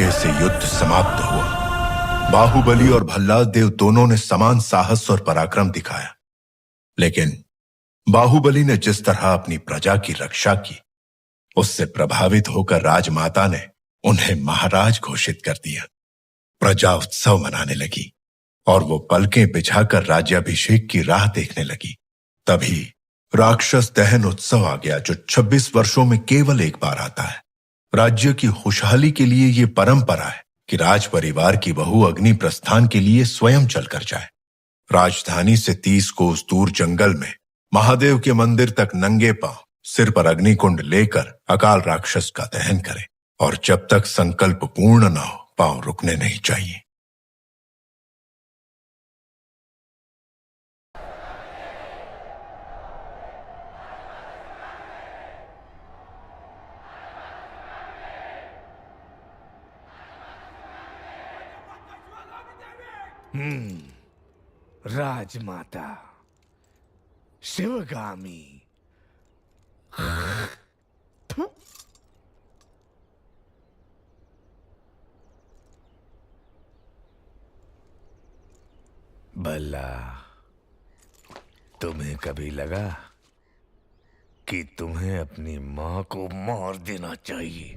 मौके से युद्ध समाप्त हुआ। बाहुबली और भल्लाल देव दोनों ने समान साहस और पराक्रम दिखाया, लेकिन बाहुबली ने जिस तरह अपनी प्रजा की रक्षा की, उससे प्रभावित होकर राजमाता ने उन्हें महाराज घोषित कर दिया। प्रजा उत्सव मनाने लगी और वो पलकें बिछाकर राज्याभिषेक की राह देखने लगी। तभी राक्षस दहन उत्सव आ गया, जो 26 वर्षों में केवल एक बार आता है। राज्य की खुशहाली के लिए ये परंपरा है कि राज परिवार की बहू अग्नि प्रस्थान के लिए स्वयं चलकर जाए। राजधानी से 30 कोस दूर जंगल में महादेव के मंदिर तक नंगे पांव सिर पर अग्निकुंड लेकर अकाल राक्षस का दहन करें, और जब तक संकल्प पूर्ण न हो पांव रुकने नहीं चाहिए। राजमाता शिवगामी। भला तुम्हें कभी लगा कि तुम्हें अपनी मां को मार देना चाहिए?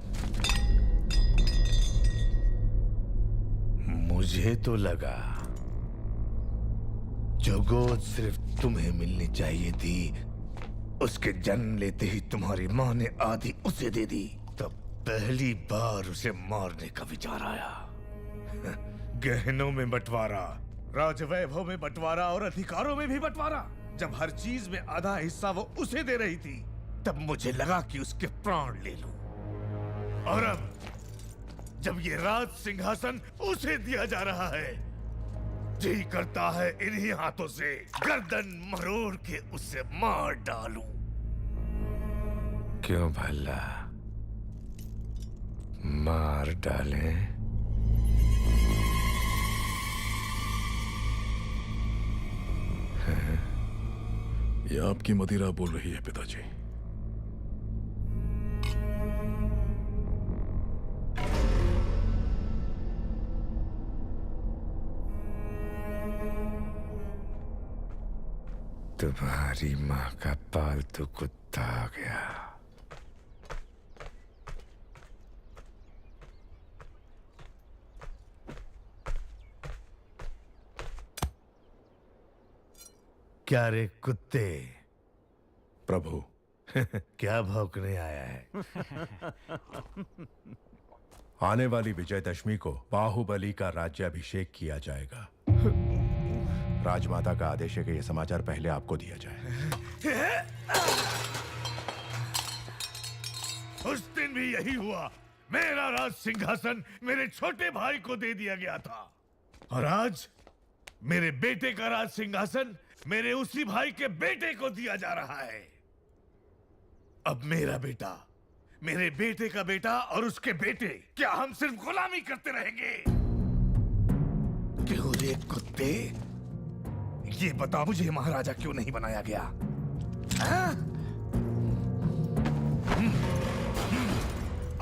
मुझे तो लगा जो गोद सिर्फ तुम्हें मिलनी चाहिए थी, उसके जन्म लेते ही तुम्हारी मां ने आधी उसे दे दी। तब पहली बार उसे मारने का विचार आया। गहनों में बंटवारा, राजवैभव में बंटवारा और अधिकारों में भी बंटवारा। जब हर चीज में आधा हिस्सा वो उसे दे रही थी, तब मुझे लगा कि उसके प्राण ले लूं। और अब जब ये राज सिंहासन उसे दिया जा रहा है, जी करता है इन्हीं हाथों से गर्दन मरोड़ के उसे मार डालूं। क्यों भला, मार डालें? ये आपकी मदिरा बोल रही है पिताजी। तुम्हारी माँ का पालतू कुत्ता आ गया। क्या रे कुत्ते? प्रभु, क्या भौंकने आया है? आने वाली विजयदशमी को बाहुबली का राज्याभिषेक किया जाएगा। राजमाता का आदेश है कि यह समाचार पहले आपको दिया जाए। उस दिन भी यही हुआ। मेरा राज सिंहासन मेरे छोटे भाई को दे दिया गया था, और आज मेरे बेटे का राज सिंहासन मेरे उसी भाई के बेटे को दिया जा रहा है। अब मेरा बेटा, मेरे बेटे का बेटा और उसके बेटे, क्या हम सिर्फ गुलामी करते रहेंगे? क्यों रे कुत्ते? ये बता, मुझे महाराजा क्यों नहीं बनाया गया?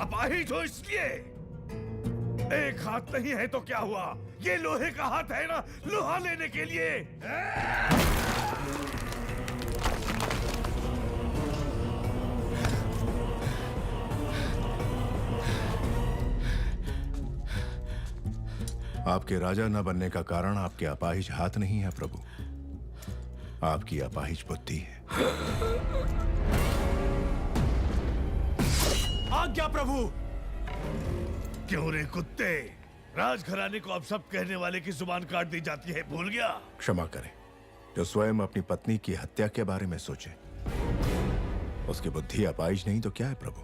अपाहिज हो इसलिए। एक हाथ नहीं है तो क्या हुआ? ये लोहे का हाथ है ना, लोहा लेने के लिए। आपके राजा न बनने का कारण आपके अपाहिज हाथ नहीं है प्रभु, आपकी अपाहिज बुद्धि है। आज्ञा प्रभु। क्यों रे कुत्ते? राजघराने को अब सब कहने वाले की जुबान काट दी जाती है, भूल गया? क्षमा करें, जो स्वयं अपनी पत्नी की हत्या के बारे में सोचे, उसकी बुद्धि अपाहिज नहीं तो क्या है प्रभु?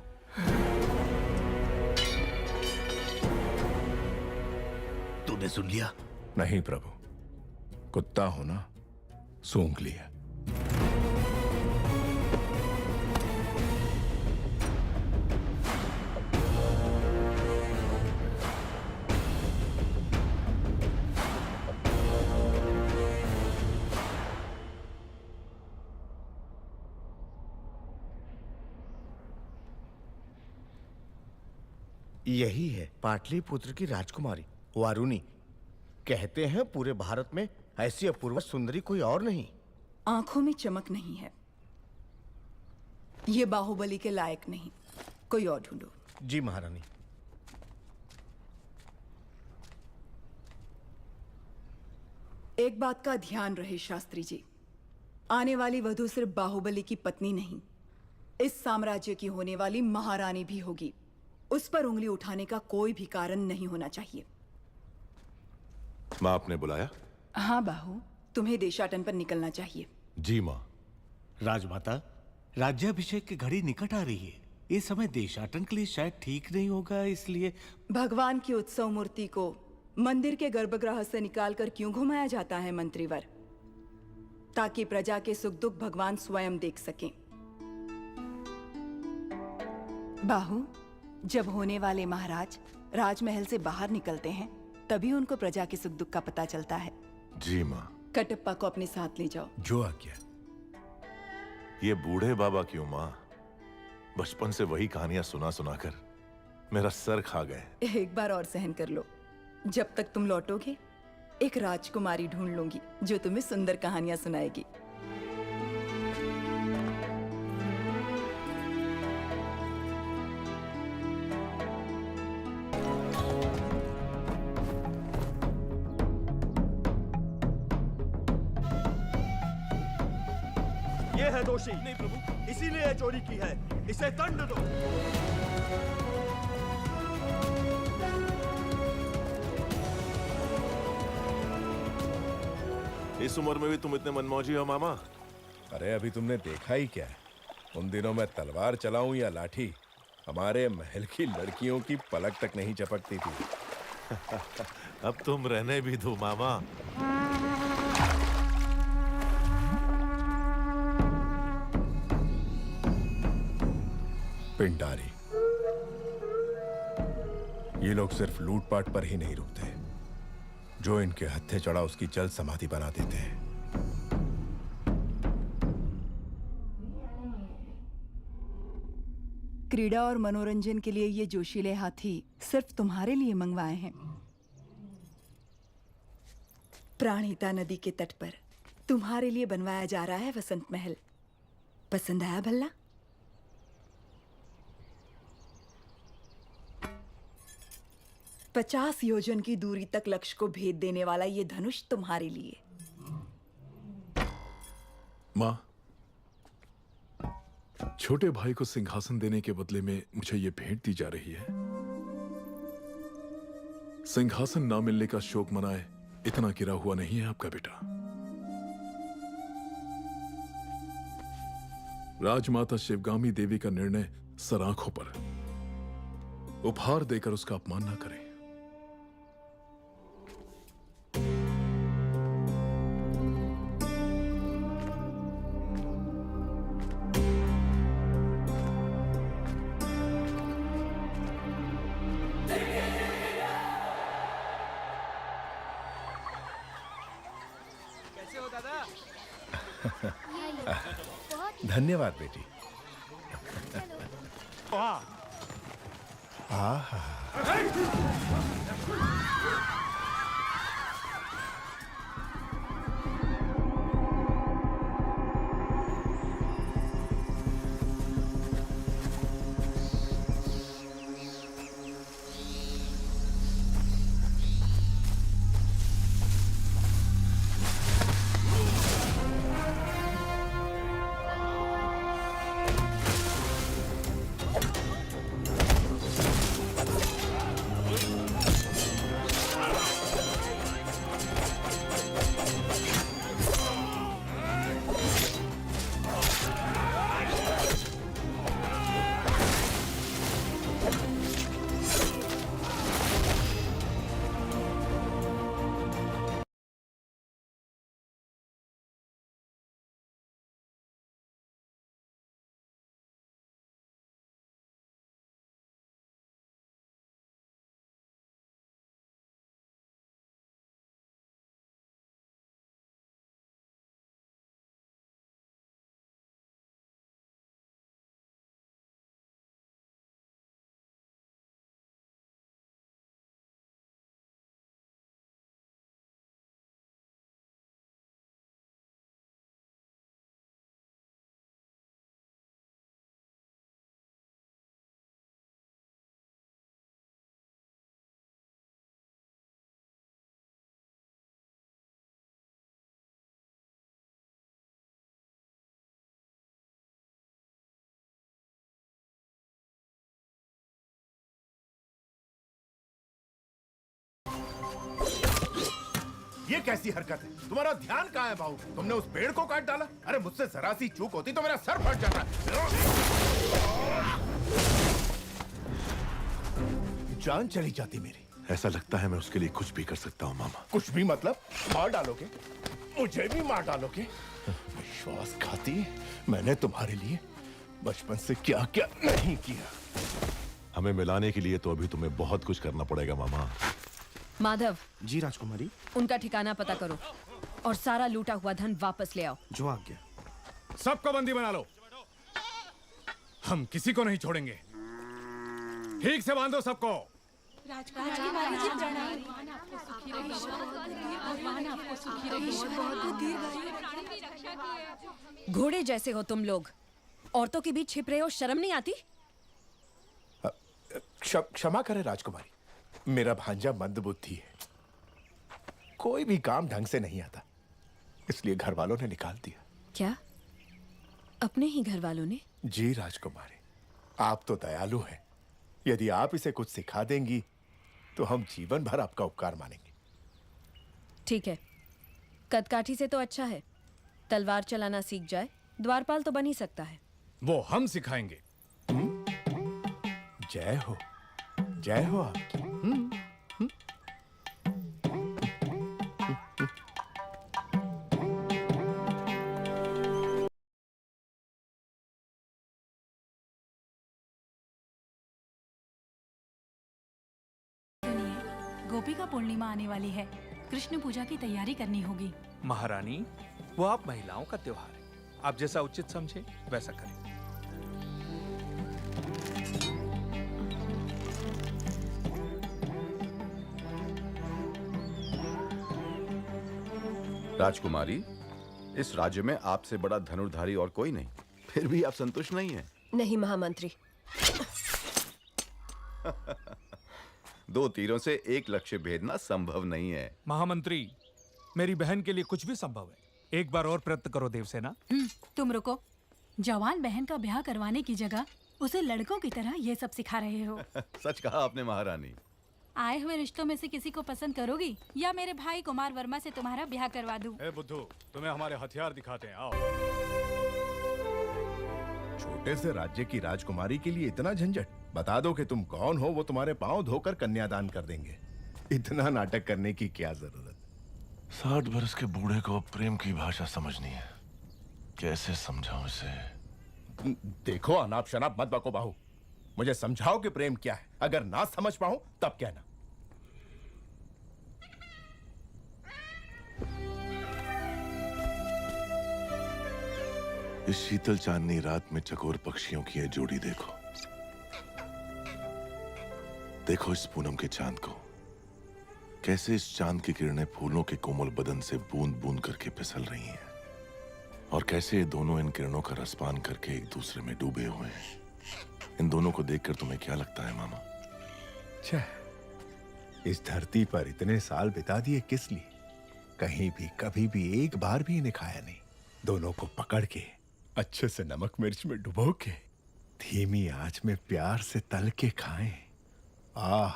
तूने सुन लिया? नहीं प्रभु, कुत्ता हो ना, सूंघ लिया। यही है पाटलिपुत्र की राजकुमारी वारुणी। कहते हैं पूरे भारत में ऐसी अपूर्व सुंदरी कोई और नहीं। आंखों में चमक नहीं है, ये बाहुबली के लायक नहीं। कोई और ढूंढो। जी महारानी। एक बात का ध्यान रहे शास्त्री जी, आने वाली वधू सिर्फ बाहुबली की पत्नी नहीं, इस साम्राज्य की होने वाली महारानी भी होगी। उस पर उंगली उठाने का कोई भी कारण नहीं होना चाहिए। माँ आपने बुलाया? हाँ बाहु, तुम्हें देशाटन पर निकलना चाहिए। जी माँ। राजमाता, राज्याभिषेक की घड़ी निकट आ रही है। इस समय देशाटन के लिए शायद ठीक नहीं होगा, इसलिए भगवान की उत्सव मूर्ति को मंदिर के गर्भगृह से निकालकर क्यों घुमाया जाता है मंत्रीवर? ताकि प्रजा के सुख दुख भगवान स्वयं देख सकें। बाहु, जब होने वाले महाराज राजमहल से बाहर निकलते हैं तभी उनको प्रजा के सुख दुख का पता चलता है। जी माँ। कटप्पा को अपने साथ ले जाओ। जो आज्ञा। ये बूढ़े बाबा क्यों माँ? बचपन से वही कहानियां सुना सुना कर मेरा सर खा गए। एक बार और सहन कर लो। जब तक तुम लौटोगे एक राजकुमारी ढूंढ लूंगी जो तुम्हें सुंदर कहानियां सुनाएगी। ये है दोषी। नहीं प्रभु, इसीलिए चोरी की है, इसे दंड दो। इस उम्र में भी तुम इतने मनमौजी हो मामा? अरे अभी तुमने देखा ही क्या है? उन दिनों मैं तलवार चलाऊं या लाठी, हमारे महल की लड़कियों की पलक तक नहीं चपकती थी। अब तुम रहने भी दो मामा। पिंडारी, ये लोग सिर्फ लूटपाट पर ही नहीं रुकते, जो इनके हत्थे चढ़ा उसकी जल्द समाधि बना देते हैं। क्रीड़ा और मनोरंजन के लिए ये जोशीले हाथी सिर्फ तुम्हारे लिए मंगवाए हैं। प्राणहिता नदी के तट पर तुम्हारे लिए बनवाया जा रहा है वसंत महल। पसंद आया भल्ला? 50 योजन की दूरी तक लक्ष्य को भेद देने वाला ये धनुष तुम्हारे लिए। माँ, छोटे भाई को सिंहासन देने के बदले में मुझे ये भेंट दी जा रही है। सिंहासन ना मिलने का शोक मनाए इतना गिरा हुआ नहीं है आपका बेटा। राजमाता शिवगामी देवी का निर्णय सराखों पर, उपहार देकर उसका अपमान ना करें। कैसे हो दादा? धन्यवाद बेटी। ये कैसी हरकत है? तुम्हारा ध्यान कहाँ है बाहू? तुमने उस पेड़ को काट डाला। अरे मुझसे जरा सी चूक होती तो मेरा सर फट जाता। जान चली जाती मेरी। ऐसा लगता है मैं उसके लिए कुछ भी कर सकता हूँ मामा। कुछ भी मतलब? मार डालोगे? मुझे भी मार डालोगे? विश्वासघाती, मैंने तुम्हारे लिए बचपन से क्या क्या नहीं किया। हमें मिलाने के लिए तो अभी तुम्हें बहुत कुछ करना पड़ेगा मामा। माधव, जी राजकुमारी। उनका ठिकाना पता करो और सारा लूटा हुआ धन वापस ले आओ। जो आज्ञा। सबको बंदी बना लो। हम किसी को नहीं छोड़ेंगे। ठीक से बांधो सबको। घोड़े जैसे हो तुम लोग, औरतों के बीच छिप रहे हो, शर्म नहीं आती? क्षमा करें राजकुमारी, मेरा भांजा मंदबुद्धि है, कोई भी काम ढंग से नहीं आता, इसलिए घर वालों ने निकाल दिया। क्या? अपने ही घर वालों ने? जी राजकुमारी, आप तो दयालु हैं। यदि आप इसे कुछ सिखा देंगी तो हम जीवन भर आपका उपकार मानेंगे। ठीक है, कदकाठी से तो अच्छा है, तलवार चलाना सीख जाए, द्वारपाल तो बन ही सकता है। वो हम सिखाएंगे। जय हो आपकी। गोपी का पूर्णिमा आने वाली है, कृष्ण पूजा की तैयारी करनी होगी। महारानी, वो आप महिलाओं का त्योहार है, आप जैसा उचित समझे वैसा करें। राजकुमारी, इस राज्य में आपसे बड़ा धनुर्धारी और कोई नहीं, फिर भी आप संतुष्ट नहीं हैं? नहीं महामंत्री। दो तीरों से एक लक्ष्य भेदना संभव नहीं है। महामंत्री, मेरी बहन के लिए कुछ भी संभव है। एक बार और प्रयत्न करो देवसेना। तुम रुको, जवान बहन का ब्याह करवाने की जगह उसे लड़कों की तरह ये सब सिखा रहे हो। सच कहा आपने महारानी। आए हुए रिश्तों में से किसी को पसंद करोगी या मेरे भाई कुमार वर्मा से तुम्हारा ब्याह करवा दूं? ए बुद्धू, तुम्हें हमारे हथियार दिखाते हैं, आओ। छोटे से राज्य की राजकुमारी के लिए इतना झंझट? बता दो कि तुम कौन हो, वो तुम्हारे पांव धोकर कन्यादान कर देंगे। इतना नाटक करने की क्या जरूरत? 60 बरस के बूढ़े को प्रेम की भाषा समझनी है, कैसे समझाऊं इसे? देखो, अनाप शनाप मत बको बाहू, मुझे समझाओ कि प्रेम क्या है। अगर ना समझ पाऊं तब कहना। इस शीतल चांदनी रात में चकोर पक्षियों की ये जोड़ी देखो। देखो इस पूनम के चांद को, कैसे इस चांद की किरणें फूलों के कोमल बदन से बूंद बूंद करके फिसल रही हैं, और कैसे ये दोनों इन किरणों का रसपान करके एक दूसरे में डूबे हुए हैं। इन दोनों को देखकर तुम्हें क्या लगता है मामा? इस धरती पर इतने साल बिता दिए किस लिए? कहीं भी कभी भी एक बार भी इन्हें खाया नहीं। दोनों को पकड़ के अच्छे से नमक मिर्च में डुबो के धीमी आंच में प्यार से तल के खाएं। आह,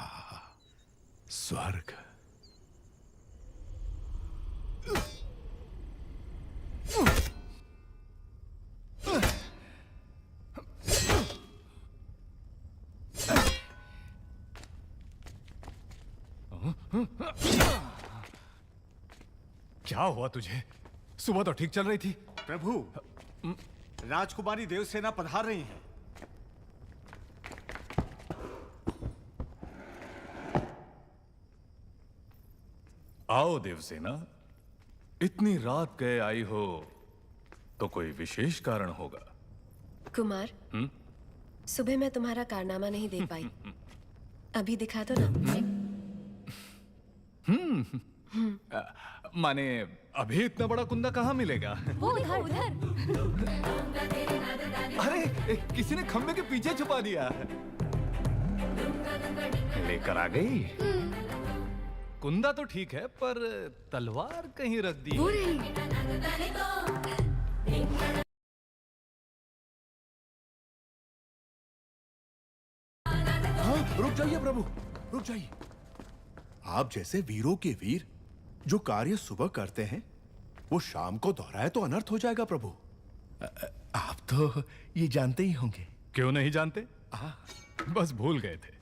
स्वर्ग। क्या हुआ तुझे? सुबह तो ठीक चल रही थी। प्रभु, राजकुमारी देवसेना पधार रही हैं। आओ देवसेना, इतनी रात गए आई हो तो कोई विशेष कारण होगा। कुमार, सुबह मैं तुम्हारा कारनामा नहीं देख पाई, अभी दिखा दो ना। माने अभी इतना बड़ा कुंदा कहाँ मिलेगा? वो उधर। अरे किसी ने खंबे के पीछे छुपा दिया। लेकर आ गई। कुंदा तो ठीक है, पर तलवार कहीं रख दी। हाँ, रुक जाइए प्रभु, रुक जाइए। आप जैसे वीरों के वीर जो कार्य सुबह करते हैं वो शाम को दोहराए तो अनर्थ हो जाएगा प्रभु। आप तो ये जानते ही होंगे। क्यों नहीं जानते? बस भूल गए थे,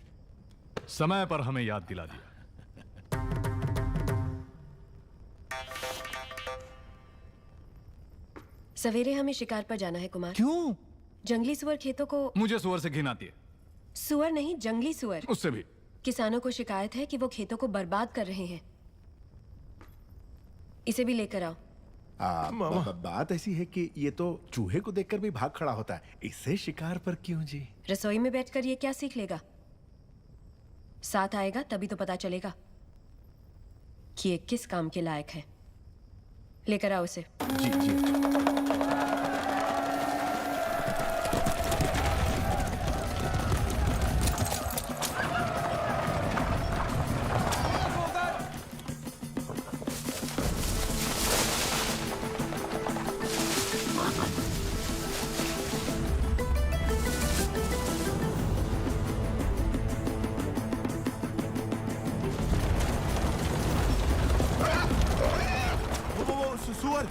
समय पर हमें याद दिला दिया। सवेरे हमें शिकार पर जाना है कुमार। क्यों? जंगली सुअर खेतों को। मुझे सुअर से घिन आती है। सुअर नहीं, जंगली सुअर। उससे भी। किसानों को शिकायत है कि वो खेतों को बर्बाद कर रहे हैं। इसे भी लेकर आओ। बात ऐसी है कि ये तो चूहे को देखकर भी भाग खड़ा होता है, इससे शिकार पर क्यों जी? रसोई में बैठकर ये क्या सीख लेगा? साथ आएगा तभी तो पता चलेगा कि ये किस काम के लायक है। लेकर आओ इसे। जी जी। सुअर।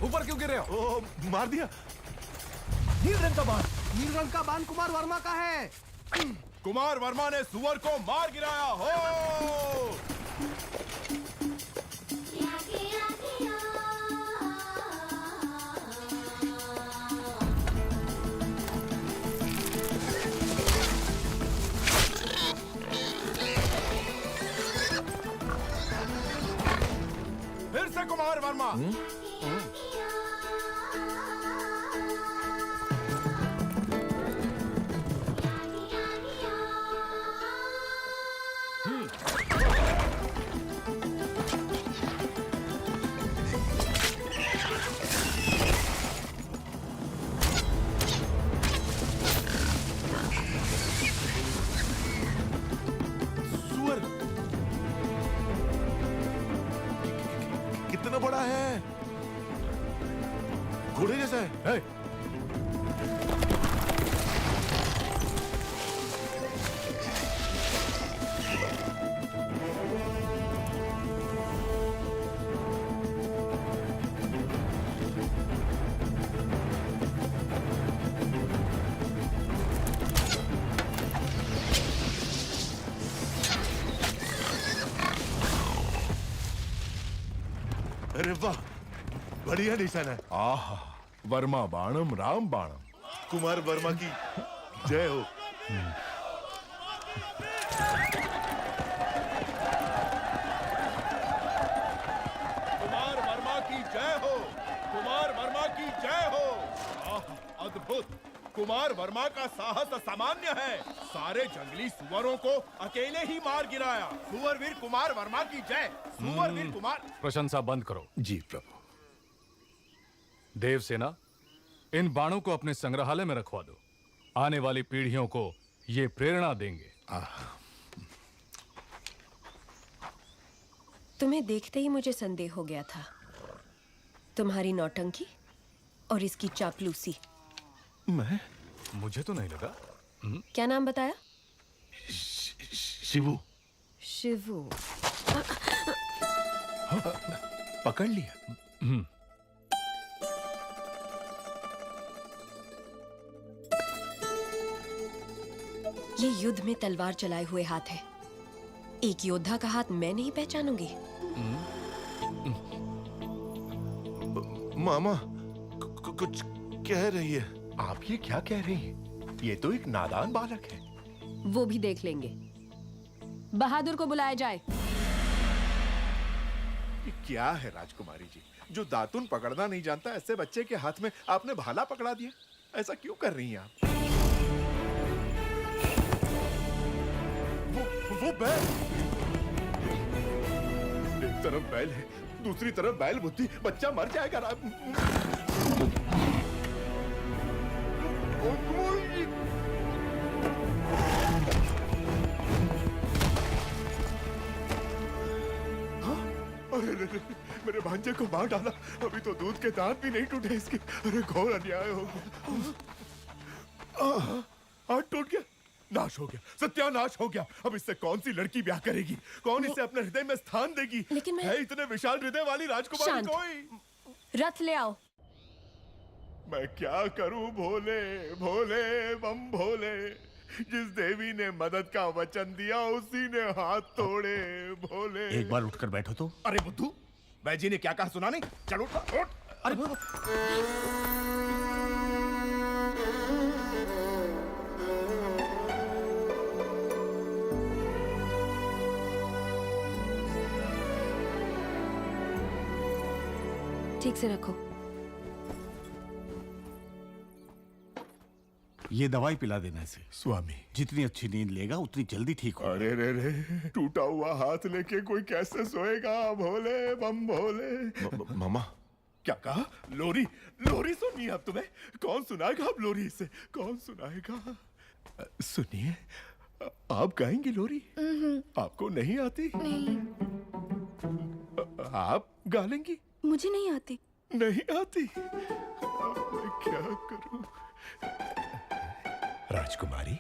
ऊपर क्यों गिर रहे हो? ओ, मार दिया। नील रंग का बाण। नील रंग का बाण कुमार वर्मा का है। कुमार वर्मा ने सुअर को मार गिराया हो। फिर से कुमार वर्मा। कितना बड़ा है? घोड़े जैसा है। अरे वाह, बढ़िया निशान है। आहा, वर्मा बाणम राम बाणम। कुमार वर्मा की जय हो। कुमार वर्मा की जय हो। कुमार वर्मा की जय हो। आह, अद्भुत। कुमार वर्मा का साहस असामान्य है। सारे जंगली सुअरों को अकेले ही मार गिराया। सुअरवीर कुमार वर्मा की जय। सुअरवीर कुमार। प्रशंसा बंद करो। जी प्रभु। देवसेना, इन बाणों को अपने संग्रहालय में रखवा दो। आने वाली पीढ़ियों को ये प्रेरणा देंगे। तुम्हें देखते ही मुझे संदेह हो गया था। तुम्हारी नौटंकी और इसकी चापलूसी। मैं? मुझे तो नहीं लगा। क्या नाम बताया? शिवू। शिवू। पकड़ लिया। ये युद्ध में तलवार चलाए हुए हाथ है। एक योद्धा का हाथ मैं नहीं पहचानूंगी। मामा कुछ कह रही है। आप ये क्या कह रही हैं? ये तो एक नादान बालक है। वो भी देख लेंगे। बहादुर को बुलाया जाए। ये क्या है राजकुमारी जी, जो दातुन पकड़ना नहीं जानता ऐसे बच्चे के हाथ में आपने भाला पकड़ा दिया? ऐसा क्यों कर रही हैं आप? वो बैल। एक तरफ बैल है, दूसरी तरफ बैल बुद्धि, बच्चा मर जाएगा। अरे रे, मेरे भांजे को मार डाला। अभी तो दूध के दांत भी नहीं टूटे इसके। अरे घोर अन्याय हो गया। हाथ टूट गया, नाश हो गया, सत्यानाश हो गया। अब इससे कौन सी लड़की ब्याह करेगी? कौन इसे अपने हृदय में स्थान देगी? लेकिन मैं... है इतने विशाल हृदय वाली राजकुमारी कोई? रथ ले आओ। मैं क्या करूं भोले, भोले बम भोले। जिस देवी ने मदद का वचन दिया उसी ने हाथ तोड़े। भोले एक बार उठकर बैठो तो। अरे बुद्धू, बैजी ने क्या कहा सुना नहीं? चलो उठ। अरे ठीक से रखो। ये दवाई पिला देना इसे। स्वामी, जितनी अच्छी नींद लेगा उतनी जल्दी ठीक होगा। अरे रे रे, टूटा हुआ हाथ लेके कोई कैसे सोएगा? भोले बम भोले। मामा क्या कहा? लोरी? लोरी सुनिए अब तुम्हें। कौन सुनाएगा अब लोरी इसे? कौन सुनाएगा? सुनिए, आप गाएंगी लोरी? आपको नहीं आती? नहीं। आप गा लेंगी? मुझे नहीं आती। नहीं आती? मैं क्या करूं? राजकुमारी,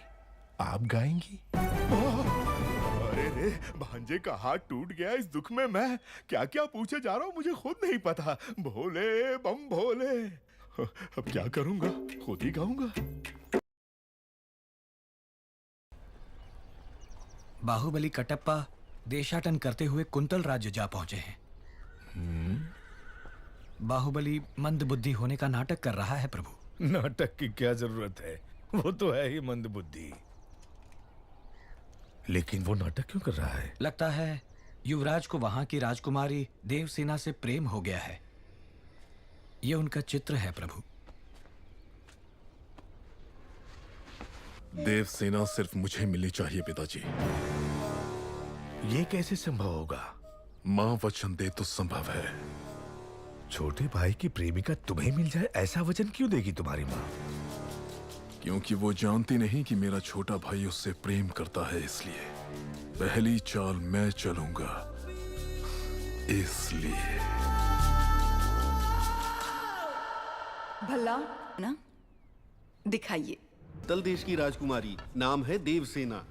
आप गाएंगी? अरे रे, भांजे का हाथ टूट गया। इस दुख में मैं क्या क्या पूछे जा रहा हूँ मुझे खुद नहीं पता। भोले बम भोले। अब क्या करूंगा? खुद ही गाऊंगा। बाहुबली कटप्पा देशाटन करते हुए कुंतल राज्य जा पहुंचे हैं। बाहुबली मंद बुद्धि होने का नाटक कर रहा है प्रभु। नाटक की क्या जरूरत है? वो तो है ही मंद बुद्धि। लेकिन वो नाटक क्यों कर रहा है? लगता है युवराज को वहां की राजकुमारी देवसेना से प्रेम हो गया है। ये उनका चित्र है प्रभु। देवसेना सिर्फ मुझे मिलनी चाहिए पिताजी। ये कैसे संभव होगा? मां वचन दे तो संभव है। छोटे भाई की प्रेमिका तुम्हें मिल जाए, ऐसा वचन क्यों देगी तुम्हारी माँ? क्योंकि वो जानती नहीं कि मेरा छोटा भाई उससे प्रेम करता है, इसलिए पहली चाल मैं चलूंगा। इसलिए भला ना दिखाइए। तल देश की राजकुमारी, नाम है देवसेना।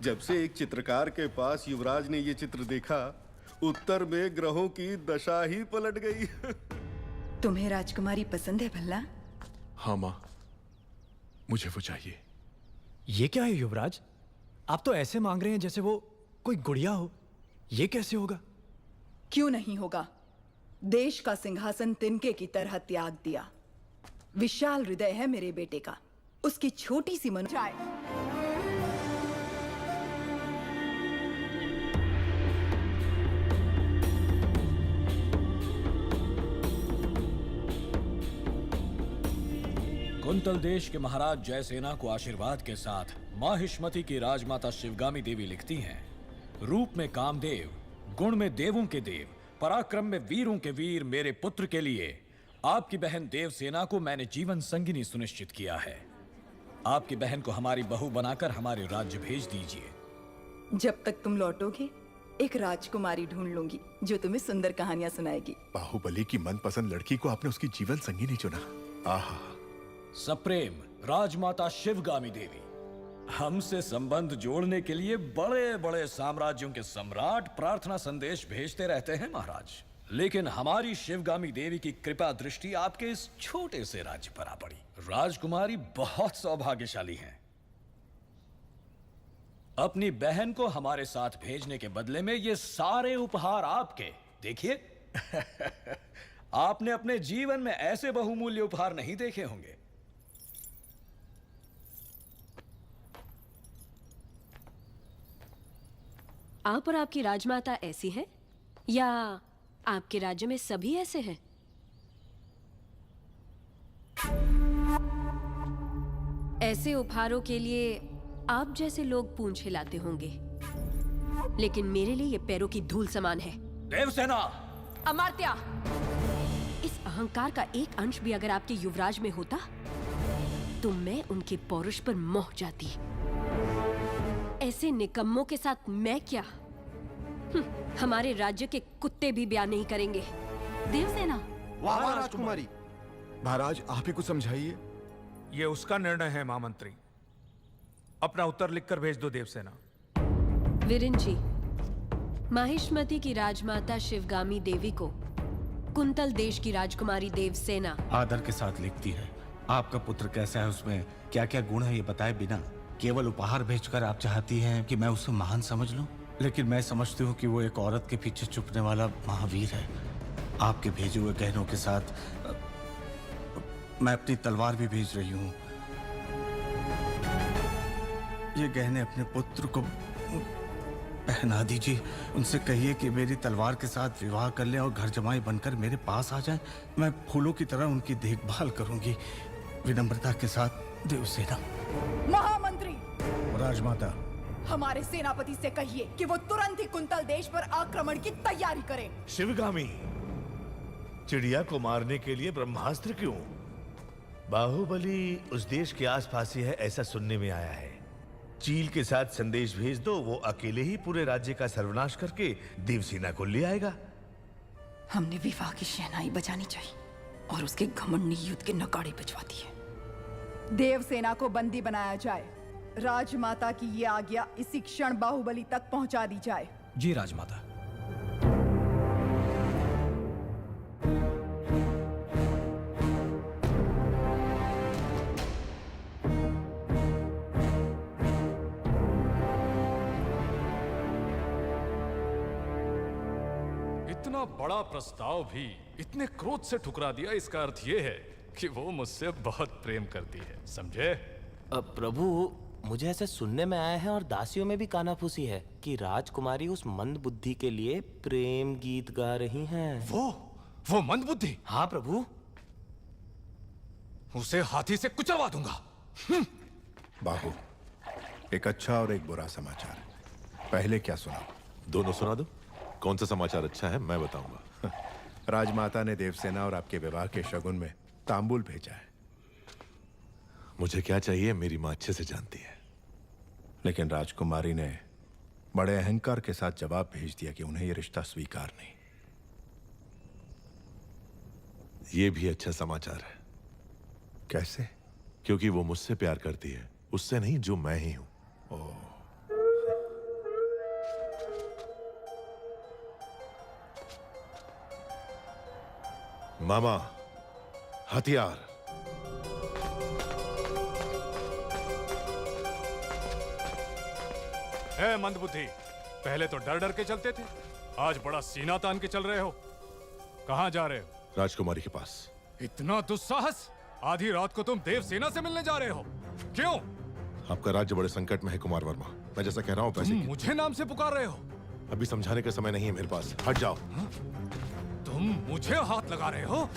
जब से एक चित्रकार के पास युवराज ने ये चित्र देखा, उत्तर में ग्रहों की दशा ही पलट गई। तुम्हें राजकुमारी पसंद है भल्ला? हाँ मां, मुझे वो चाहिए। ये क्या है युवराज? आप तो ऐसे मांग रहे हैं जैसे वो कोई गुड़िया हो। ये कैसे होगा? क्यों नहीं होगा? देश का सिंहासन तिनके की तरह त्याग दिया। विशाल हृदय है मेरे बेटे का। उसकी छोटी सी मन जाए। कुंतल देश के महाराज जयसेना को आशीर्वाद के साथ माहिष्मति की राजमाता शिवगामी देवी लिखती हैं, रूप में कामदेव, गुण में देवों के देव, पराक्रम में वीरों के वीर मेरे पुत्र के लिए आपकी बहन देवसेना को मैंने जीवन संगिनी सुनिश्चित किया है। आपकी बहन को हमारी बहू बनाकर हमारे राज्य भेज दीजिए। जब तक तुम लौटोगे एक राजकुमारी ढूंढ लूंगी जो तुम्हें सुंदर कहानियां सुनाएगी। बाहुबली की मनपसंद लड़की को आपने उसकी जीवन संगिनी चुना। आहा। सप्रेम राजमाता शिवगामी देवी, हमसे संबंध जोड़ने के लिए बड़े बड़े साम्राज्यों के सम्राट प्रार्थना संदेश भेजते रहते हैं महाराज, लेकिन हमारी शिवगामी देवी की कृपा दृष्टि आपके इस छोटे से राज्य पर आ पड़ी। राजकुमारी बहुत सौभाग्यशाली हैं। अपनी बहन को हमारे साथ भेजने के बदले में ये सारे उपहार आपके। देखिए आपने अपने जीवन में ऐसे बहुमूल्य उपहार नहीं देखे होंगे। आप और आपकी राजमाता ऐसी हैं या आपके राज्य में सभी ऐसे हैं? ऐसे उपहारों के लिए आप जैसे लोग पूंछ हिलाते होंगे, लेकिन मेरे लिए ये पैरों की धूल समान है। देवसेना, अमर्त्य, इस अहंकार का एक अंश भी अगर आपके युवराज में होता तो मैं उनके पौरुष पर मोह जाती। ऐसे निकम्मों के साथ मैं क्या? हमारे राज्य के कुत्ते भी ब्याह नहीं करेंगे। देवसेना। वाह राजकुमारी। महाराज आप ही कुछ समझाइए। ये उसका निर्णय है महामंत्री। अपना उत्तर लिखकर भेज दो देवसेना। वीरेन जी, माहिष्मति की राजमाता शिवगामी देवी को कुंतल देश की राजकुमारी देवसेना आदर के साथ लिखती है। आपका पुत्र कैसा है, उसमें क्या क्या गुण है, ये बताए बिना केवल उपहार भेजकर आप चाहती हैं कि मैं उसे महान समझ लूं। लेकिन मैं समझती हूँ कि वो एक औरत के पीछे छुपने वाला महावीर है। आपके भेजे हुए गहनों के साथ मैं अपनी तलवार भी भेज रही हूँ। ये गहने अपने पुत्र को पहना दीजिए। उनसे कहिए कि मेरी तलवार के साथ विवाह कर लें और घर जमाई बनकर मेरे पास आ जाएं। मैं फूलों की तरह उनकी देखभाल करूंगी। विनम्रता के साथ देवसेना। महामंत्री, राजमाता, हमारे सेनापति से कहिए कि वो तुरंत ही कुंतल देश पर आक्रमण की तैयारी करें। शिवगामी, चिड़िया को मारने के लिए ब्रह्मास्त्र क्यों? बाहुबली उस देश के आसपास ही है, ऐसा सुनने में आया है। चील के साथ संदेश भेज दो, वो अकेले ही पूरे राज्य का सर्वनाश करके देवसेना को ले आएगा। हमने विवाह की शहनाई बजानी चाहिए और उसके घमंड ने युद्ध के नगाड़े बजवा दिए। देवसेना को बंदी बनाया जाए। राजमाता की ये आज्ञा इसी क्षण बाहुबली तक पहुंचा दी जाए। जी राजमाता। इतना बड़ा प्रस्ताव भी इतने क्रोध से ठुकरा दिया, इसका अर्थ ये है कि वो मुझसे बहुत प्रेम करती है, समझे? प्रभु, मुझे ऐसे सुनने में आया है और दासियों में भी कानाफूसी है कि राजकुमारी उस मंद बुद्धि के लिए प्रेम गीत गा रही हैं। वो मंद बुद्धि? हाँ प्रभु। उसे हाथी से कुचलवा दूंगा। बाहु, एक अच्छा और एक बुरा समाचार। पहले क्या सुना? दोनों सुना दो। कौन सा समाचार अच्छा है मैं बताऊंगा। राजमाता ने देवसेना और आपके विवाह के शगुन में तांबूल भेजा है। मुझे क्या चाहिए मेरी मां अच्छे से जानती है। लेकिन राजकुमारी ने बड़े अहंकार के साथ जवाब भेज दिया कि उन्हें यह रिश्ता स्वीकार नहीं। यह भी अच्छा समाचार है। कैसे? क्योंकि वो मुझसे प्यार करती है, उससे नहीं जो मैं ही हूं। मामा, हथियार। है मंदबुद्धि, पहले तो डर डर के चलते थे, आज बड़ा सीना तान के चल रहे हो। कहां जा रहे हो? राजकुमारी के पास। इतना दुस्साहस? आधी रात को तुम देवसेना से मिलने जा रहे हो? क्यों? आपका राज्य बड़े संकट में है कुमार वर्मा। मैं जैसा कह रहा हूं पैसे मुझे नाम से पुकार रहे हो? अभी समझाने का समय नहीं है मेरे पास। हट जाओ। तुम मुझे हाथ लगा रहे हो?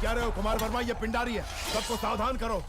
क्या रहे हो कुमार वर्मा? ये पिंडारी है, सबको सावधान करो।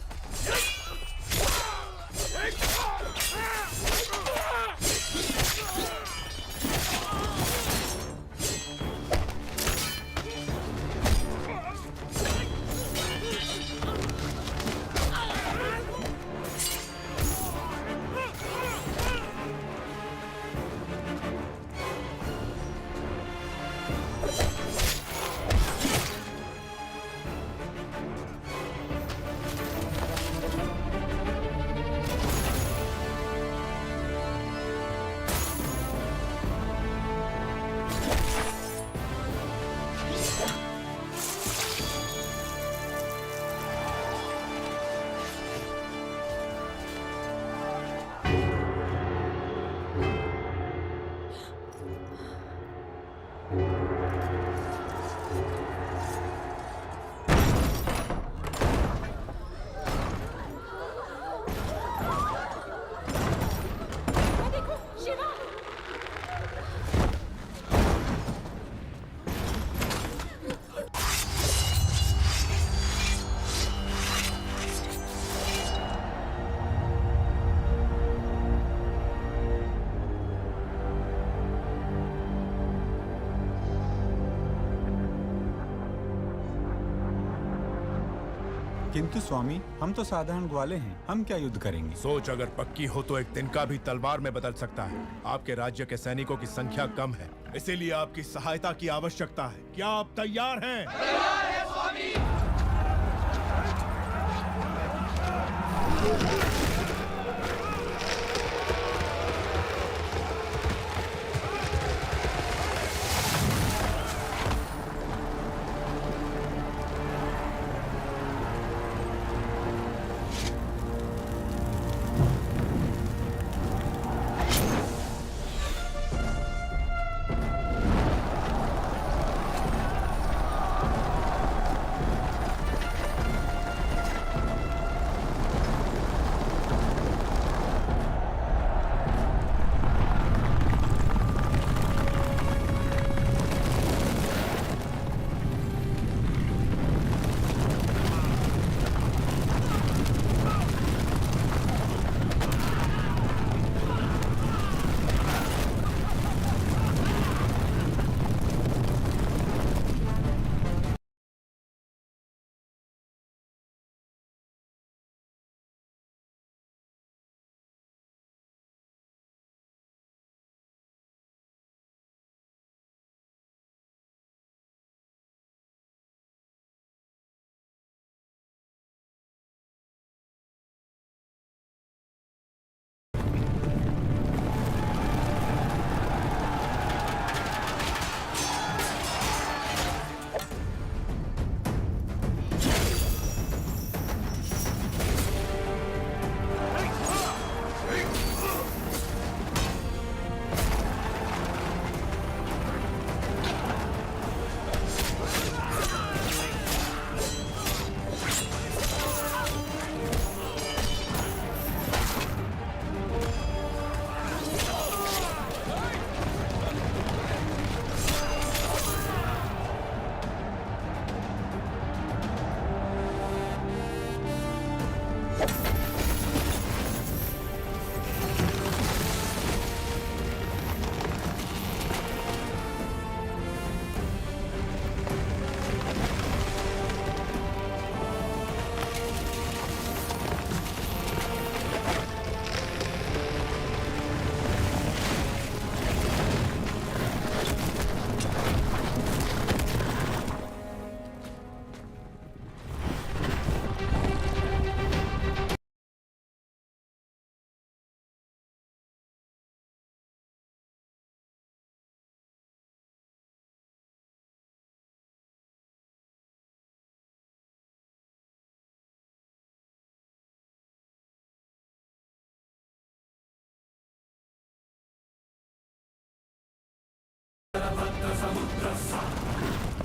किंतु स्वामी, हम तो साधारण ग्वाले हैं, हम क्या युद्ध करेंगे? सोच अगर पक्की हो तो एक तिनका भी तलवार में बदल सकता है। आपके राज्य के सैनिकों की संख्या कम है, इसीलिए आपकी सहायता की आवश्यकता है। क्या आप तैयार हैं? तैयार है स्वामी।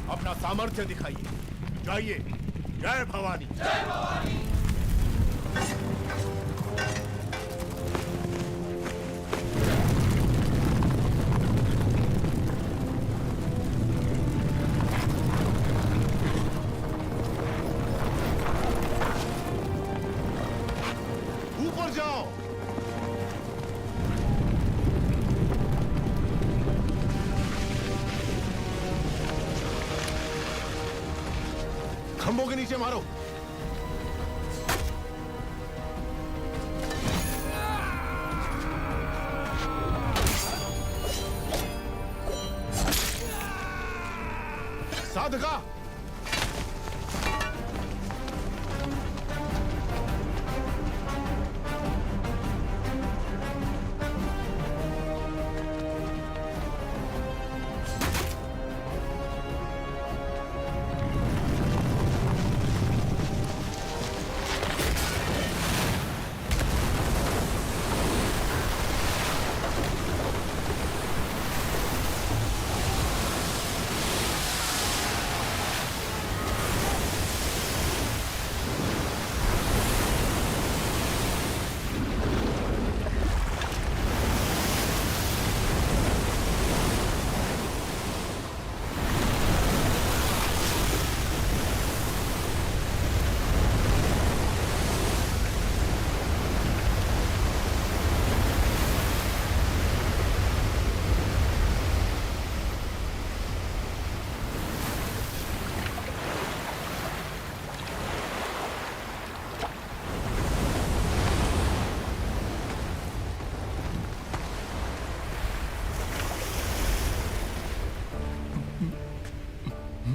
अपना सामर्थ्य दिखाइए। जाइए। जय भवानी। जय भवानी। ऊपर जाओ। खंभों के नीचे मारो। साधका।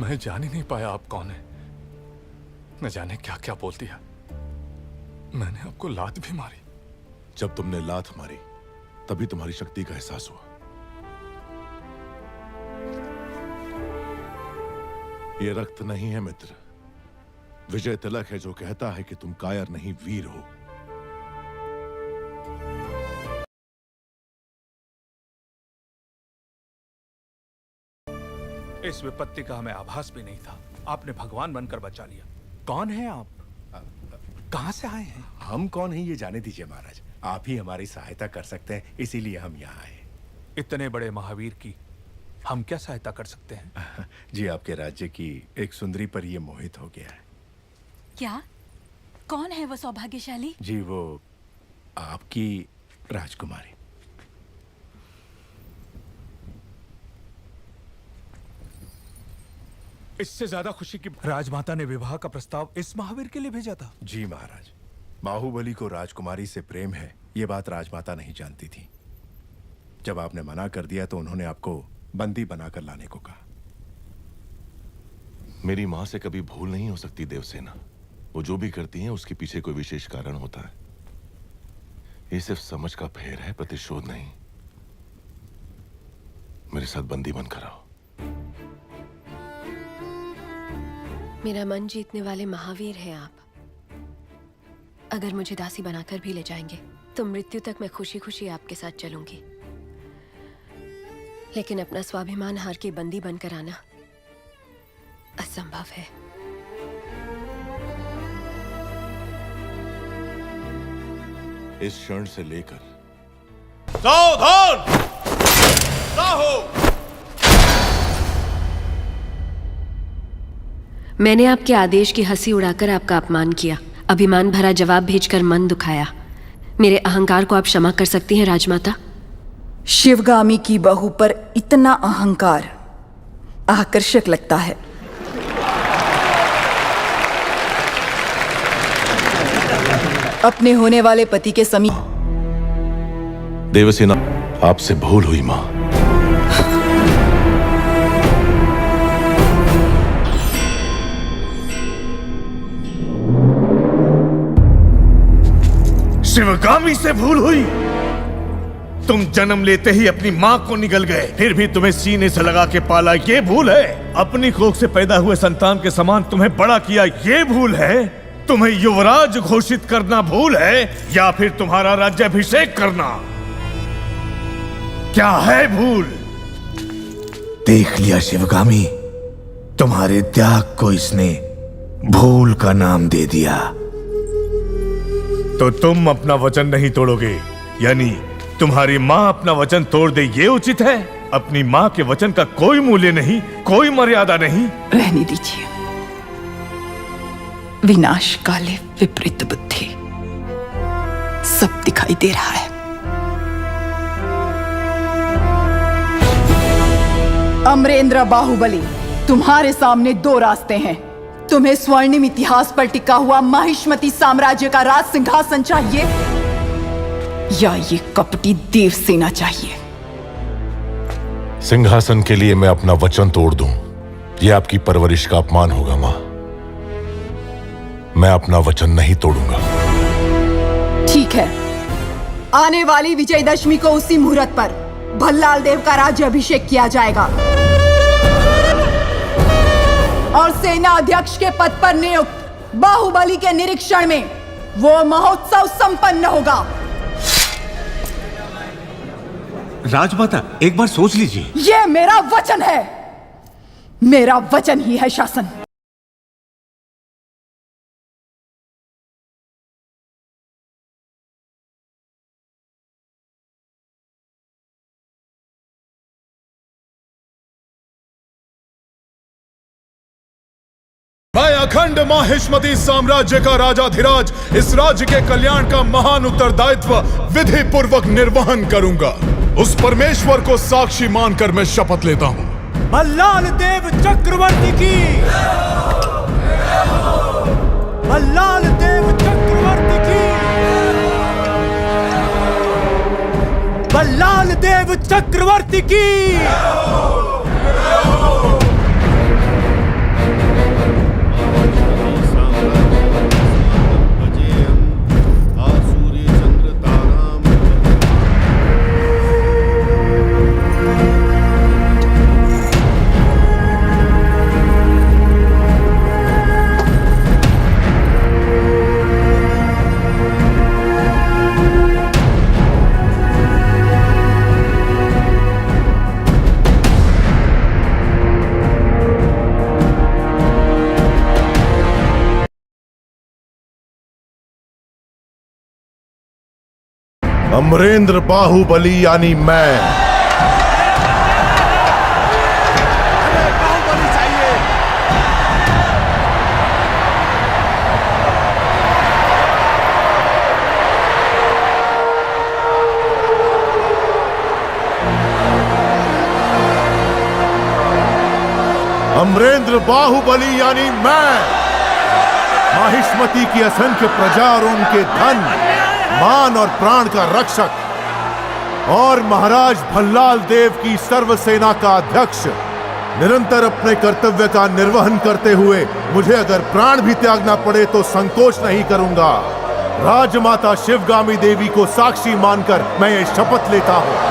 मैं जान ही नहीं पाया आप कौन है। न जाने क्या क्या बोल दिया। मैंने आपको लात भी मारी। जब तुमने लात मारी तभी तुम्हारी शक्ति का एहसास हुआ। ये रक्त नहीं है मित्र, विजय तिलक है जो कहता है कि तुम कायर नहीं वीर हो। इस विपत्ति का हमें आभास भी नहीं था। आपने भगवान बनकर बचा लिया। कौन है आप? कहां से आए हैं? हम कौन हैं ये जाने दीजिए महाराज। आप ही हमारी सहायता कर सकते हैं, इसीलिए हम यहाँ आए। इतने बड़े महावीर की हम क्या सहायता कर सकते हैं? जी आपके राज्य की एक सुंदरी पर ये मोहित हो गया है। क्या? कौन है वो सौभाग्यशाली? जी वो आपकी राजकुमारी। इससे ज्यादा खुशी की राजमाता ने विवाह का प्रस्ताव इस महावीर के लिए भेजा था। जी महाराज, बाहुबली को राजकुमारी से प्रेम है ये बात राजमाता नहीं जानती थी। जब आपने मना कर दिया तो उन्होंने आपको बंदी बनाकर लाने को कहा। मेरी मां से कभी भूल नहीं हो सकती देवसेना। वो जो भी करती हैं उसके पीछे कोई विशेष कारण होता है। ये सिर्फ समझ का फेर है, प्रतिशोध नहीं। मेरे साथ बंदी बनकर आओ। मेरा मन जीतने वाले महावीर हैं आप। अगर मुझे दासी बनाकर भी ले जाएंगे तो मृत्यु तक मैं खुशी खुशी आपके साथ चलूंगी। लेकिन अपना स्वाभिमान हार के बंदी बनकर आना असंभव है। इस क्षण से लेकर सावधान! साहो! मैंने आपके आदेश की हंसी उड़ाकर आपका अपमान किया, अभिमान भरा जवाब भेजकर मन दुखाया। मेरे अहंकार को आप क्षमा कर सकती हैं राजमाता? शिवगामी की बहू पर इतना अहंकार आकर्षक लगता है। अपने होने वाले पति के समीप। देवसेना, आपसे भूल हुई मां। शिवगामी से भूल हुई? तुम जन्म लेते ही अपनी मां को निगल गए, फिर भी तुम्हें सीने से लगा के पाला, ये भूल है? अपनी कोख से पैदा हुए संतान के समान तुम्हें बड़ा किया, ये भूल है? तुम्हें युवराज घोषित करना भूल है, या फिर तुम्हारा राज्याभिषेक करना? क्या है भूल? देख लिया शिवगामी, तुम्हारे त्याग को इसने भूल का नाम दे दिया। तो तुम अपना वचन नहीं तोड़ोगे, यानी तुम्हारी मां अपना वचन तोड़ दे, ये उचित है? अपनी मां के वचन का कोई मूल्य नहीं, कोई मर्यादा नहीं। रहने दीजिए। विनाश काले विपरीत बुद्धि, सब दिखाई दे रहा है। अमरेंद्र बाहुबली, तुम्हारे सामने दो रास्ते हैं। तुम्हें स्वर्णिम इतिहास पर टिका हुआ माहिष्मती साम्राज्य का राज सिंहासन चाहिए, या ये कपटी देवसेना चाहिए? सिंहासन के लिए मैं अपना वचन तोड़ दूं, यह आपकी परवरिश का अपमान होगा मां। मैं अपना वचन नहीं तोड़ूंगा। ठीक है, आने वाली विजयदशमी को उसी मुहूर्त पर भल्लाल देव का राज्याभिषेक किया जाएगा और सेना अध्यक्ष के पद पर नियुक्त बाहुबली के निरीक्षण में वो महोत्सव संपन्न होगा। राजमाता, एक बार सोच लीजिए। ये मेरा वचन है, मेरा वचन ही है शासन। मैं अखंड माहिष्मती साम्राज्य का राजाधिराज इस राज्य के कल्याण का महान उत्तरदायित्व विधि पूर्वक निर्वहन करूंगा। उस परमेश्वर को साक्षी मानकर मैं शपथ लेता हूं। भल्लाल देव चक्रवर्ती की, भल्लाल देव चक्रवर्ती की, भल्लाल देव चक्रवर्ती की। अमरेंद्र बाहुबली यानी मैं। अमरेंद्र बाहुबली यानी मैं, माहिष्मती की असंख्य प्रजा और उनके धन, मान और प्राण का रक्षक और महाराज भल्लाल देव की सर्व सेना का अध्यक्ष, निरंतर अपने कर्तव्य का निर्वहन करते हुए मुझे अगर प्राण भी त्यागना पड़े तो संकोच नहीं करूंगा। राजमाता शिवगामी देवी को साक्षी मानकर मैं ये शपथ लेता हूं।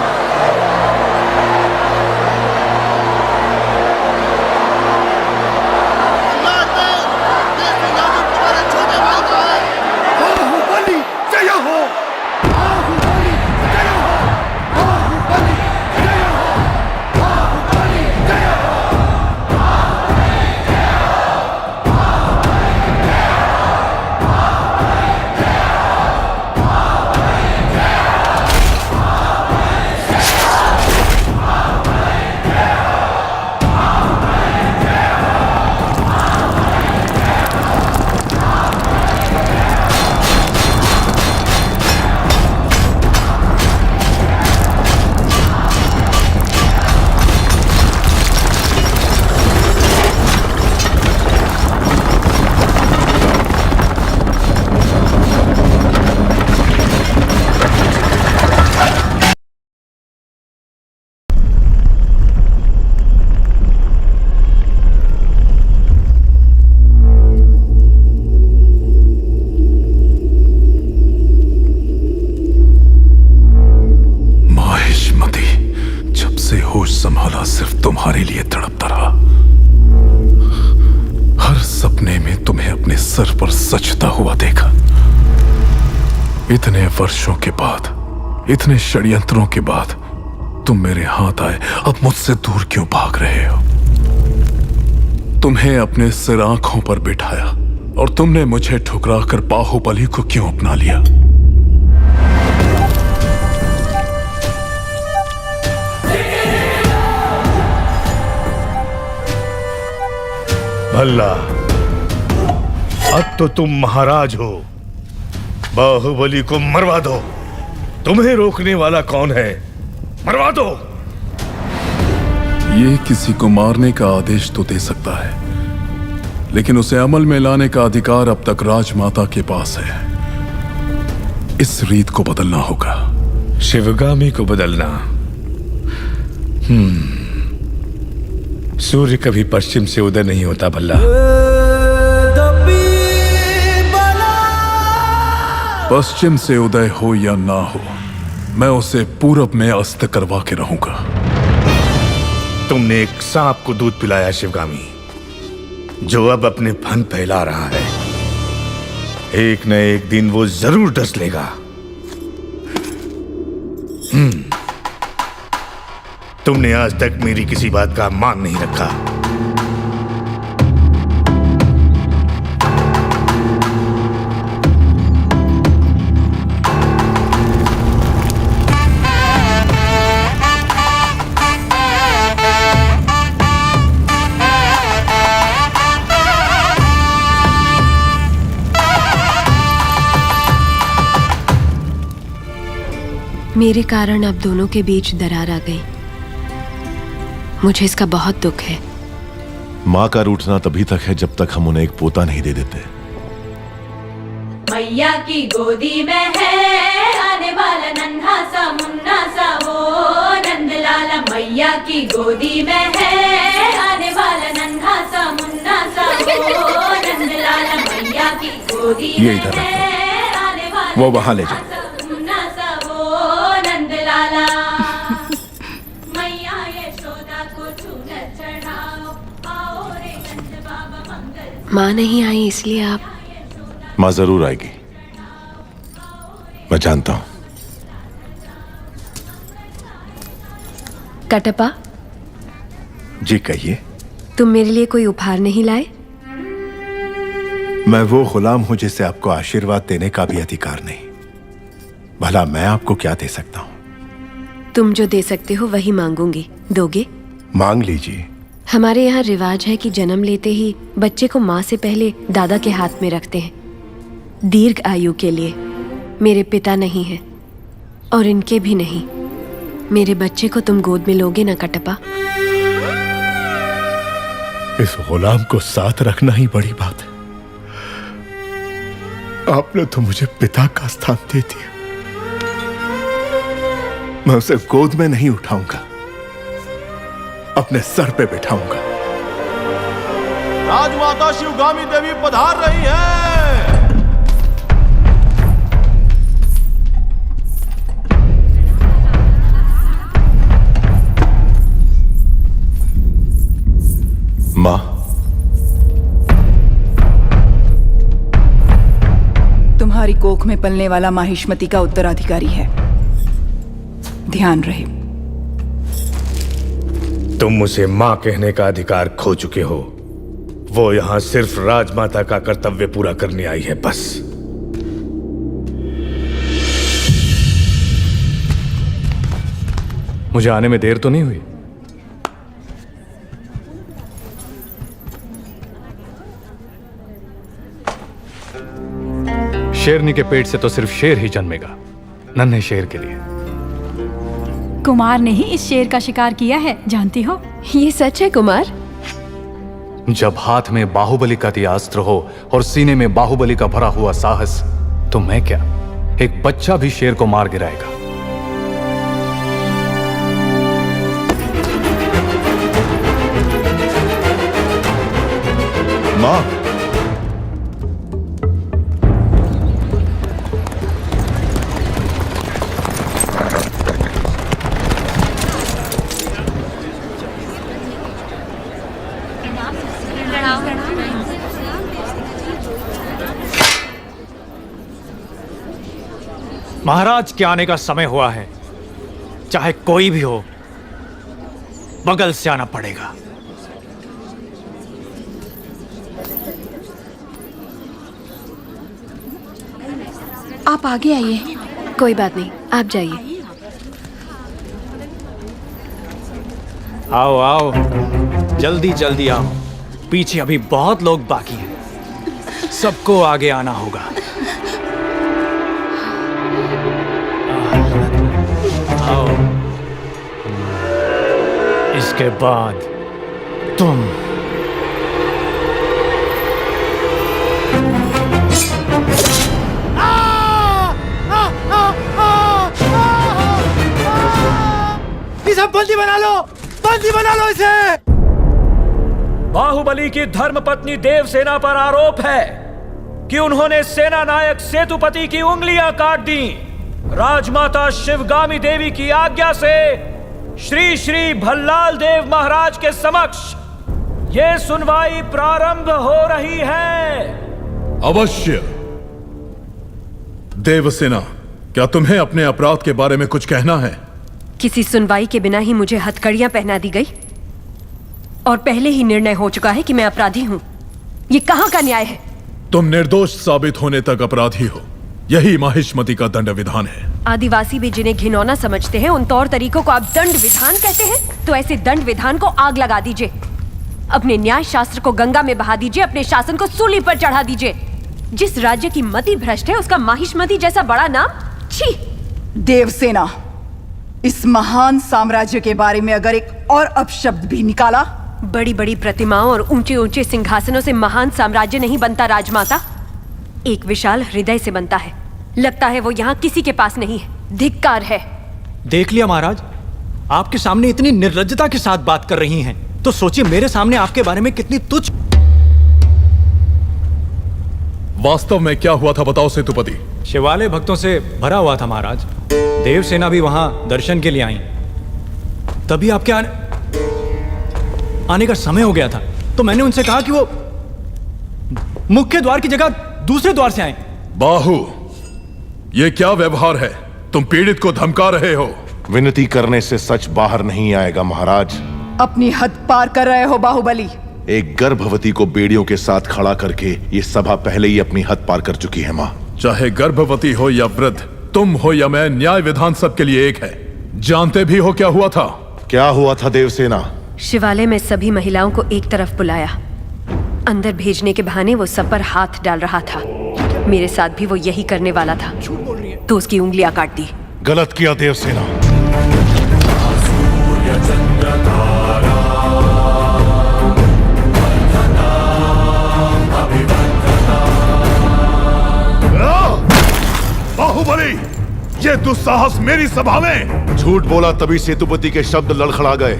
संभाला सिर्फ तुम्हारे लिए तड़पता रहा। हर सपने में तुम्हें अपने सर पर सजता हुआ देखा। इतने वर्षों के बाद, इतने षड्यंत्रों के बाद तुम मेरे हाथ आए, अब मुझसे दूर क्यों भाग रहे हो? तुम्हें अपने सिर आंखों पर बिठाया और तुमने मुझे ठुकराकर बाहुबली को क्यों अपना लिया? भल्ला, अब तो तुम महाराज हो, बाहुबली को मरवा दो। तुम्हें रोकने वाला कौन है? मरवा दो। ये किसी को मारने का आदेश तो दे सकता है, लेकिन उसे अमल में लाने का अधिकार अब तक राजमाता के पास है। इस रीत को बदलना होगा। शिवगामी को बदलना? सूर्य कभी पश्चिम से उदय नहीं होता भल्ला। पश्चिम से उदय हो या ना हो, मैं उसे पूरब में अस्त करवा के रहूंगा। तुमने एक सांप को दूध पिलाया शिवगामी, जो अब अपने फन फैला रहा है। एक न एक दिन वो जरूर डस लेगा। तुमने आज तक मेरी किसी बात का मान नहीं रखा। मेरे कारण अब दोनों के बीच दरार आ गई। मुझे इसका बहुत दुख है। माँ का रूठना तभी तक है जब तक हम उन्हें एक पोता नहीं दे देते। मैया की गोदी में है आने वाला नन्हा सा मुन्ना सा वो नंदलाला। मैया की गोदी में है आने वाला नन्हा सा मुन्ना सा वो नंदलाला। मैया की गोदी ये इधर रखो, वो वहां ले जाओ। मुन्ना सा वो नंदलाला। मैया यशोदा को चूनर चढ़ाओ, आओ रे नंद बाबा मंगल। माँ नहीं आई इसलिए आप? माँ जरूर आएगी, मैं जानता हूं। कटप्पा, जी कहिए। तुम मेरे लिए कोई उपहार नहीं लाए? मैं वो गुलाम हूं जिसे आपको आशीर्वाद देने का भी अधिकार नहीं। भला मैं आपको क्या दे सकता हूं? तुम जो दे सकते हो वही मांगूंगी। दोगे? मांग लीजिए। हमारे यहाँ रिवाज है कि जन्म लेते ही बच्चे को माँ से पहले दादा के हाथ में रखते हैं, दीर्घ आयु के लिए। मेरे पिता नहीं है और इनके भी नहीं। मेरे बच्चे को तुम गोद में लोगे ना कटप्पा? इस गुलाम को साथ रखना ही बड़ी बात है। आपने तो मुझे पिता का स्थान दे दिया। मैं उसे गोद में नहीं उठाऊंगा, अपने सर पे बिठाऊंगा। राजमाता शिवगामी देवी पधार रही है। मां, तुम्हारी कोख में पलने वाला माहिष्मति का उत्तराधिकारी है, ध्यान रहे। तुम उसे मां कहने का अधिकार खो चुके हो। वो यहां सिर्फ राजमाता का कर्तव्य पूरा करने आई है, बस। मुझे आने में देर तो नहीं हुई? शेरनी के पेट से तो सिर्फ शेर ही जन्मेगा, नन्हे शेर के लिए। कुमार ने ही इस शेर का शिकार किया है, जानती हो? ये सच है कुमार? जब हाथ में बाहुबली का दिया अस्त्र हो और सीने में बाहुबली का भरा हुआ साहस, तो मैं क्या, एक बच्चा भी शेर को मार गिराएगा। मां, महाराज के आने का समय हुआ है। चाहे कोई भी हो, बगल से आना पड़ेगा। आप आगे आइए। कोई बात नहीं, आप जाइए। आओ आओ, जल्दी जल्दी आओ। पीछे अभी बहुत लोग बाकी हैं, सबको आगे आना होगा। आओ, इसके बाद तुम। इसे बंदी बना लो, बंदी बना लो इसे। बाहुबली की धर्मपत्नी देवसेना पर आरोप है कि उन्होंने सेना नायक सेतुपति की उंगलियां काट दी। राजमाता शिवगामी देवी की आज्ञा से श्री श्री भल्लाल देव महाराज के समक्ष ये सुनवाई प्रारंभ हो रही है। अवश्य। देवसेना, क्या तुम्हें अपने अपराध के बारे में कुछ कहना है? किसी सुनवाई के बिना ही मुझे हथकड़ियां पहना दी गई और पहले ही निर्णय हो चुका है कि मैं अपराधी हूं। ये कहां का न्याय है? तुम निर्दोष साबित होने तक अपराधी हो, यही माहिष्मति का दंड विधान है। आदिवासी भी जिन्हें घिनौना समझते हैं, उन तौर तरीकों को आप दंड विधान कहते हैं? तो ऐसे दंड विधान को आग लगा दीजिए, अपने न्याय शास्त्र को गंगा में बहा दीजिए, अपने शासन को सूली पर चढ़ा दीजिए। जिस राज्य की मति भ्रष्ट है, उसका माहिष्मति जैसा बड़ा नाम? छी! देवसेना, इस महान साम्राज्य के बारे में अगर एक और अपशब्द भी निकाला। बड़ी बड़ी प्रतिमाओं और ऊंचे ऊंचे सिंहासनों से महान साम्राज्य नहीं बनता राजमाता, एक विशाल हृदय से बनता है। लगता है वो यहाँ किसी के पास नहीं है। धिक्कार है। देख लिया महाराज, आपके सामने इतनी निर्लज्जता के साथ बात कर रही हैं, तो सोचिए मेरे सामने आपके बारे में कितनी तुच्छ। वास्तव में क्या हुआ था बताओ सेतुपति। शिवालय भक्तों से भरा हुआ था महाराज। देवसेना भी वहां दर्शन के लिए आई। तभी आपके आने का समय हो गया था, तो मैंने उनसे कहा कि वो मुख्य द्वार की जगह दूसरे द्वार से आए। बाहु, ये क्या व्यवहार है? तुम पीड़ित को धमका रहे हो। विनती करने से सच बाहर नहीं आएगा महाराज। अपनी हद पार कर रहे हो बाहुबली। एक गर्भवती को बेड़ियों के साथ खड़ा करके ये सभा पहले ही अपनी हद पार कर चुकी है मां। चाहे गर्भवती हो या वृद्ध, तुम हो या मैं, न्याय विधान सबके लिए एक है। जानते भी हो क्या हुआ था? क्या हुआ था देवसेना? शिवालय में सभी महिलाओं को एक तरफ बुलाया। अंदर भेजने के बहाने वो सब पर हाथ डाल रहा था। मेरे साथ भी वो यही करने वाला था, तो उसकी उंगलियां काट दी। गलत किया देवसेना। बाहुबली, ये दुस्साहस मेरी सभा में! झूठ बोला तभी सेतुपति के शब्द लड़खड़ा गए।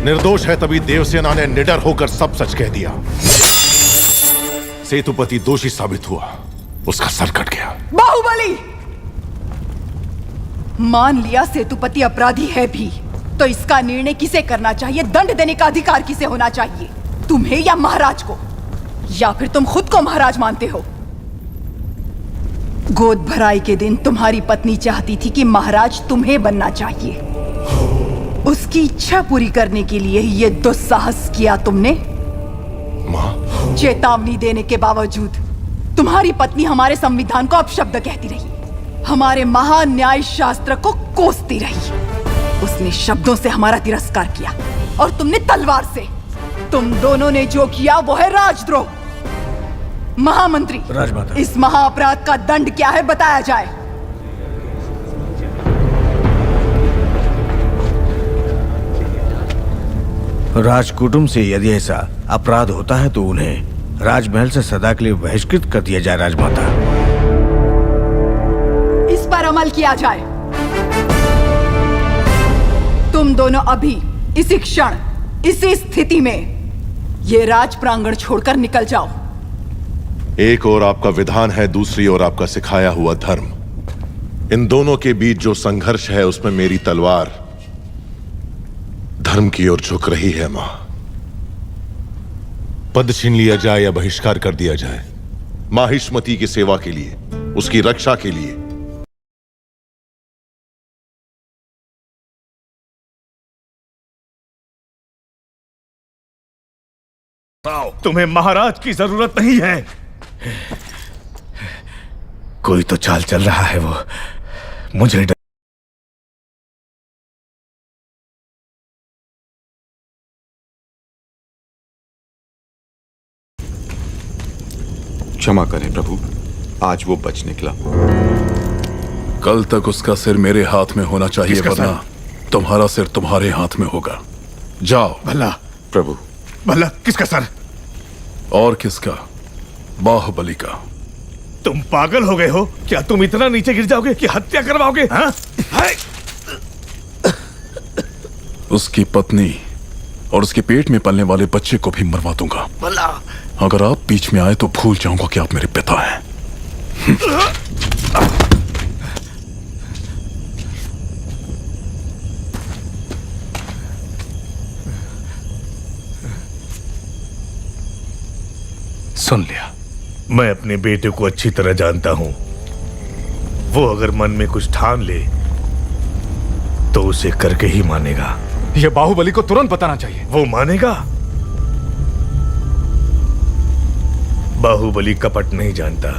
निर्दोष है तभी देवसेना ने निडर होकर सब सच कह दिया। सेतुपति दोषी साबित हुआ, उसका सर कट गया। बाहुबली, मान लिया सेतुपति अपराधी है भी, तो इसका निर्णय किसे करना चाहिए, दंड देने का अधिकार किसे होना चाहिए, तुम्हें या महाराज को? या फिर तुम खुद को महाराज मानते हो? गोद भराई के दिन तुम्हारी पत्नी चाहती थी कि महाराज तुम्हें बनना चाहिए। उसकी इच्छा पूरी करने के लिए ये दुस्साहस किया तुमने। मां, चेतावनी देने के बावजूद तुम्हारी पत्नी हमारे संविधान को अपशब्द कहती रही, हमारे महान न्याय शास्त्र को कोसती रही। उसने शब्दों से हमारा तिरस्कार किया और तुमने तलवार से। तुम दोनों ने जो किया वो है राजद्रोह। महामंत्री, राजमाता, इस महाअपराध का दंड क्या है, बताया जाए। राजकुटुंब से यदि ऐसा अपराध होता है तो उन्हें राजमहल से सदा के लिए बहिष्कृत कर दिया जाए। राजमाता, इस पर अमल किया जाए। तुम दोनों अभी, इसी क्षण, इसी स्थिति में ये राज प्रांगण छोड़कर निकल जाओ। एक ओर आपका विधान है, दूसरी ओर आपका सिखाया हुआ धर्म। इन दोनों के बीच जो संघर्ष है उसमें मेरी तलवार धर्म की ओर झुक रही है। मां, पद छीन लिया जाए या बहिष्कार कर दिया जाए, माहिष्मती की सेवा के लिए, उसकी रक्षा के लिए। तुम्हें महाराज की जरूरत नहीं है। कोई तो चाल चल रहा है, वो मुझे डर। क्षमा करें प्रभु, आज वो बच निकला। कल तक उसका सिर मेरे हाथ में होना चाहिए, वरना तुम्हारा सिर तुम्हारे हाथ में होगा। जाओ। भला प्रभु। भला किसका सर? और किसका? बाहुबली का। तुम पागल हो गए हो क्या? तुम इतना नीचे गिर जाओगे कि हत्या करवाओगे? हाँ? उसकी पत्नी और उसके पेट में पलने वाले बच्चे को भी मरवा दूंगा। भला अगर आप बीच में आए तो भूल जाऊंगा कि आप मेरे पिता हैं। सुन लिया। मैं अपने बेटे को अच्छी तरह जानता हूं। वो अगर मन में कुछ ठान ले तो उसे करके ही मानेगा। यह बाहुबली को तुरंत बताना चाहिए। वो मानेगा? बाहुबली कपट नहीं जानता।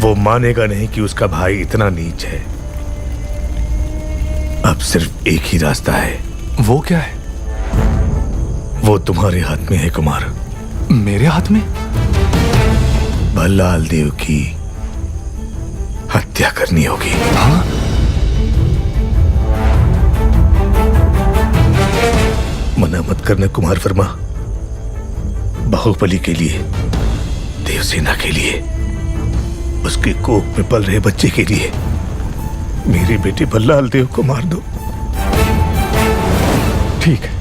वो मानेगा नहीं कि उसका भाई इतना नीच है। अब सिर्फ एक ही रास्ता है। वो क्या है? वो तुम्हारे हाथ में है कुमार। मेरे हाथ में? भल्लाल देव की हत्या करनी होगी। हाँ? मना मत करना कुमार वर्मा। बाहुबली के लिए, देवसेना के लिए, उसके कोख में पल रहे बच्चे के लिए मेरे बेटे भल्लाल देव को मार दो। ठीक है।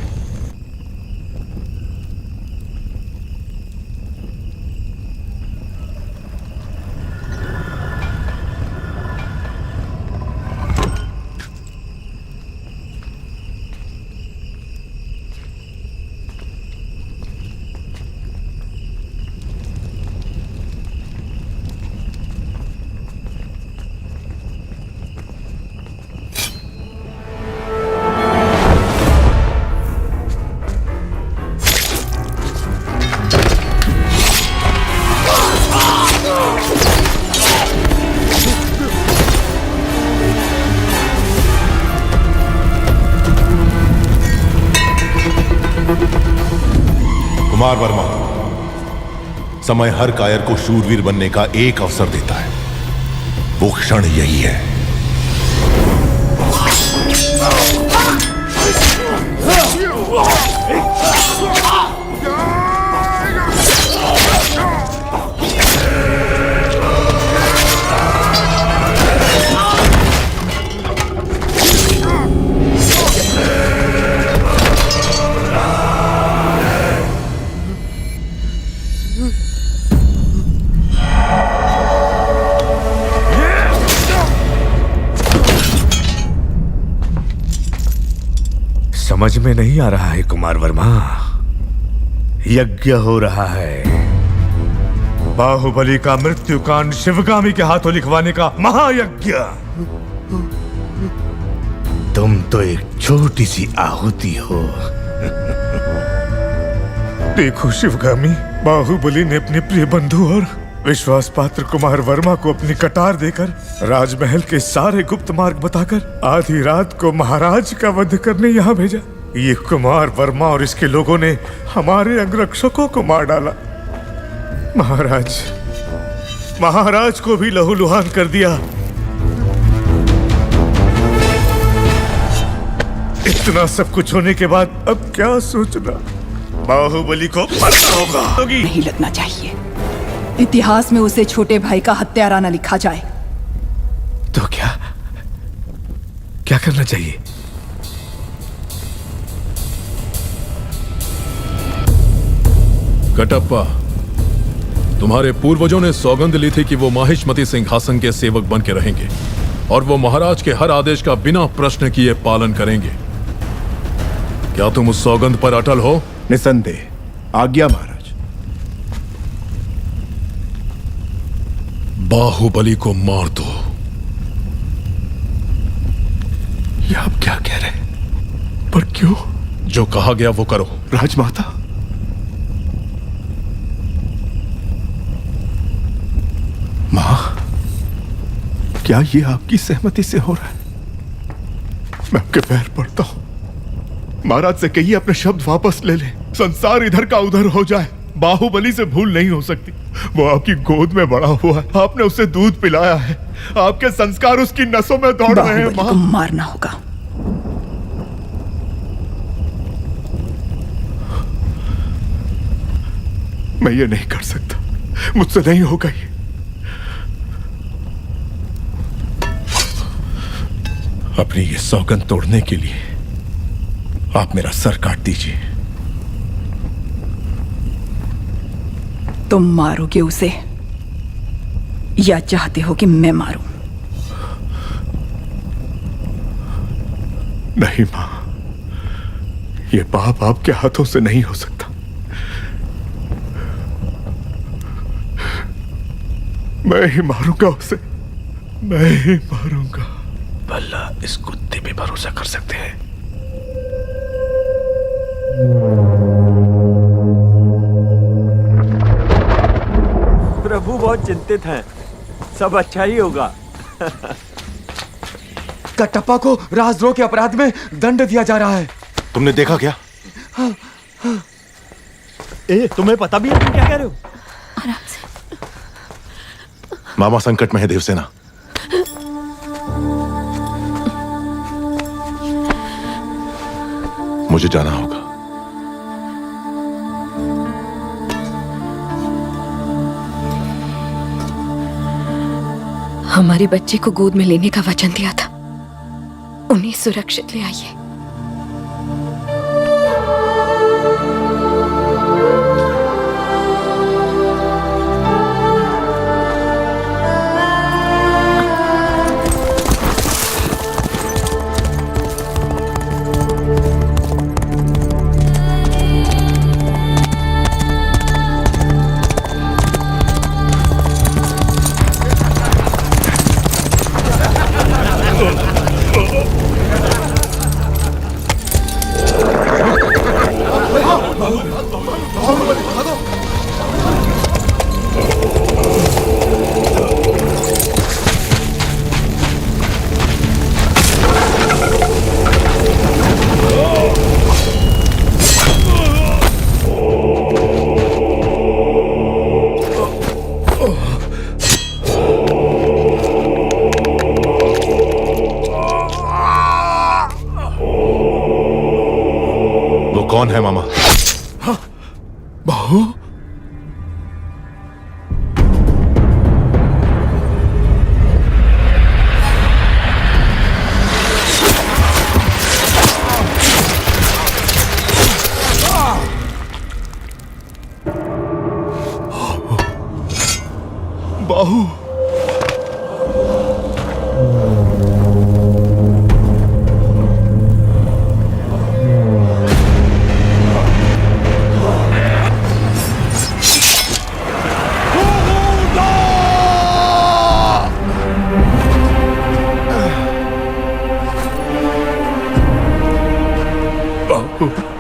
कुमार वर्मा, समय हर कायर को शूरवीर बनने का एक अवसर देता है। वो क्षण यही है। समझ में नहीं आ रहा है कुमार वर्मा। यज्ञ हो रहा है, बाहुबली का मृत्युकांड शिवगामी के हाथों लिखवाने का महायज्ञ। तुम तो एक छोटी सी आहुति हो। देखो शिवगामी, बाहुबली ने अपने प्रिय बंधु और विश्वास पात्र कुमार वर्मा को अपनी कटार देकर राजमहल के सारे गुप्त मार्ग बताकर आधी रात को महाराज का वध करने यहाँ भेजा। ये कुमार वर्मा और इसके लोगों ने हमारे अंगरक्षकों को मार डाला। महाराज को भी लहूलुहान कर दिया। इतना सब कुछ होने के बाद अब क्या सोचना? बाहुबली को मरना होगा। नहीं लगना चाहिए। इतिहास में उसे छोटे भाई का हत्यारा न लिखा जाए। तो क्या करना चाहिए? कटप्पा, तुम्हारे पूर्वजों ने सौगंध ली थी कि वो माहिष्मती सिंहासन के सेवक बन के रहेंगे और वो महाराज के हर आदेश का बिना प्रश्न किए पालन करेंगे। क्या तुम उस सौगंध पर अटल हो? निसंदेह। आज्ञा महाराज। बाहुबली को मार दो। ये आप क्या कह रहे हैं? पर क्यों? जो कहा गया वो करो। राजमाता, मां, क्या ये आपकी सहमति से हो रहा है? मैं आपके पैर पड़ता हूं। महाराज से कहिए अपने शब्द वापस ले ले। संसार इधर का उधर हो जाए, बाहुबली से भूल नहीं हो सकती। वो आपकी गोद में बड़ा हुआ है, आपने उसे दूध पिलाया है, आपके संस्कार उसकी नसों में दौड़ रहे हैं। बाहुबली को मारना होगा। मैं ये नहीं कर सकता, मुझसे नहीं होगा ये। अपनी ये सौगंध तोड़ने के लिए आप मेरा सर काट दीजिए। तुम मारोगे उसे या चाहते हो कि मैं मारूं? नहीं मां, ये पाप आपके हाथों से नहीं हो सकता। मैं ही मारूंगा उसे, मैं ही मारूंगा। भला इस कुत्ते पे भरोसा कर सकते हैं? प्रभु बहुत चिंतित हैं। सब अच्छा ही होगा। कटप्पा को राजद्रोह के अपराध में दंड दिया जा रहा है। तुमने देखा क्या? तुम्हें पता भी है तुम क्या कह रहे हो? आराम से। मामा संकट में है देवसेना। मुझे जाना होगा। हमारे बच्चे को गोद में लेने का वचन दिया था, उन्हें सुरक्षित ले आइए। कौन है मामा? बाहु? बाहु?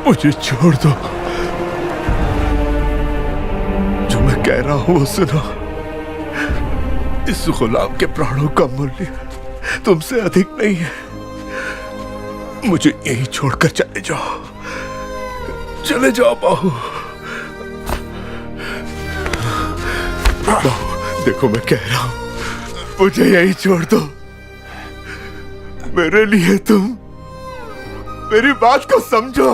मुझे छोड़ दो। जो मैं कह रहा हूं वो सुनो। इस गुलाम के प्राणों का मूल्य तुमसे अधिक नहीं है। मुझे यही छोड़कर चले जाओ। चले जाओ बाहु। बाहु, देखो मैं कह रहा हूं, मुझे यही छोड़ दो। मेरे लिए तुम मेरी बात को समझो।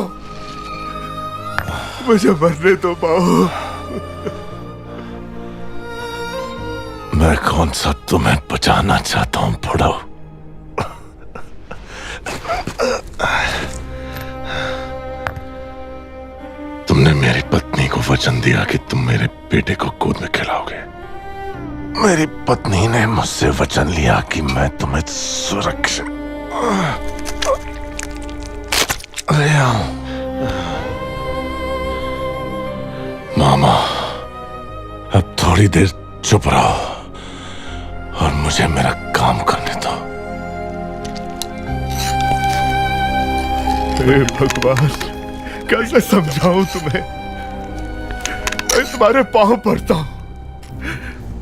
मुझे मरने दो बाहु। मैं कौन सा तुम्हें बचाना चाहता हूं बुढ़ो? तुमने मेरी पत्नी को वचन दिया कि तुम मेरे बेटे को गोद में खिलाओगे। मेरी पत्नी ने मुझसे वचन लिया कि मैं तुम्हें सुरक्षित ले आऊं। मामा, अब थोड़ी देर चुप रहो और मुझे मेरा काम करने दो। हे भगवान, कैसे समझाऊं तुम्हें? मैं तुम्हारे पांव पड़ता हूं।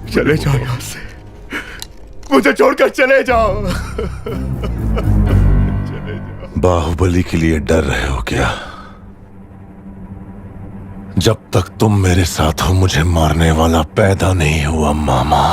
चले जाओ यहां से। मुझे छोड़कर चले जाओ। बाहुबली के लिए डर रहे हो क्या? जब तक तुम मेरे साथ हो मुझे मारने वाला पैदा नहीं हुआ मामा।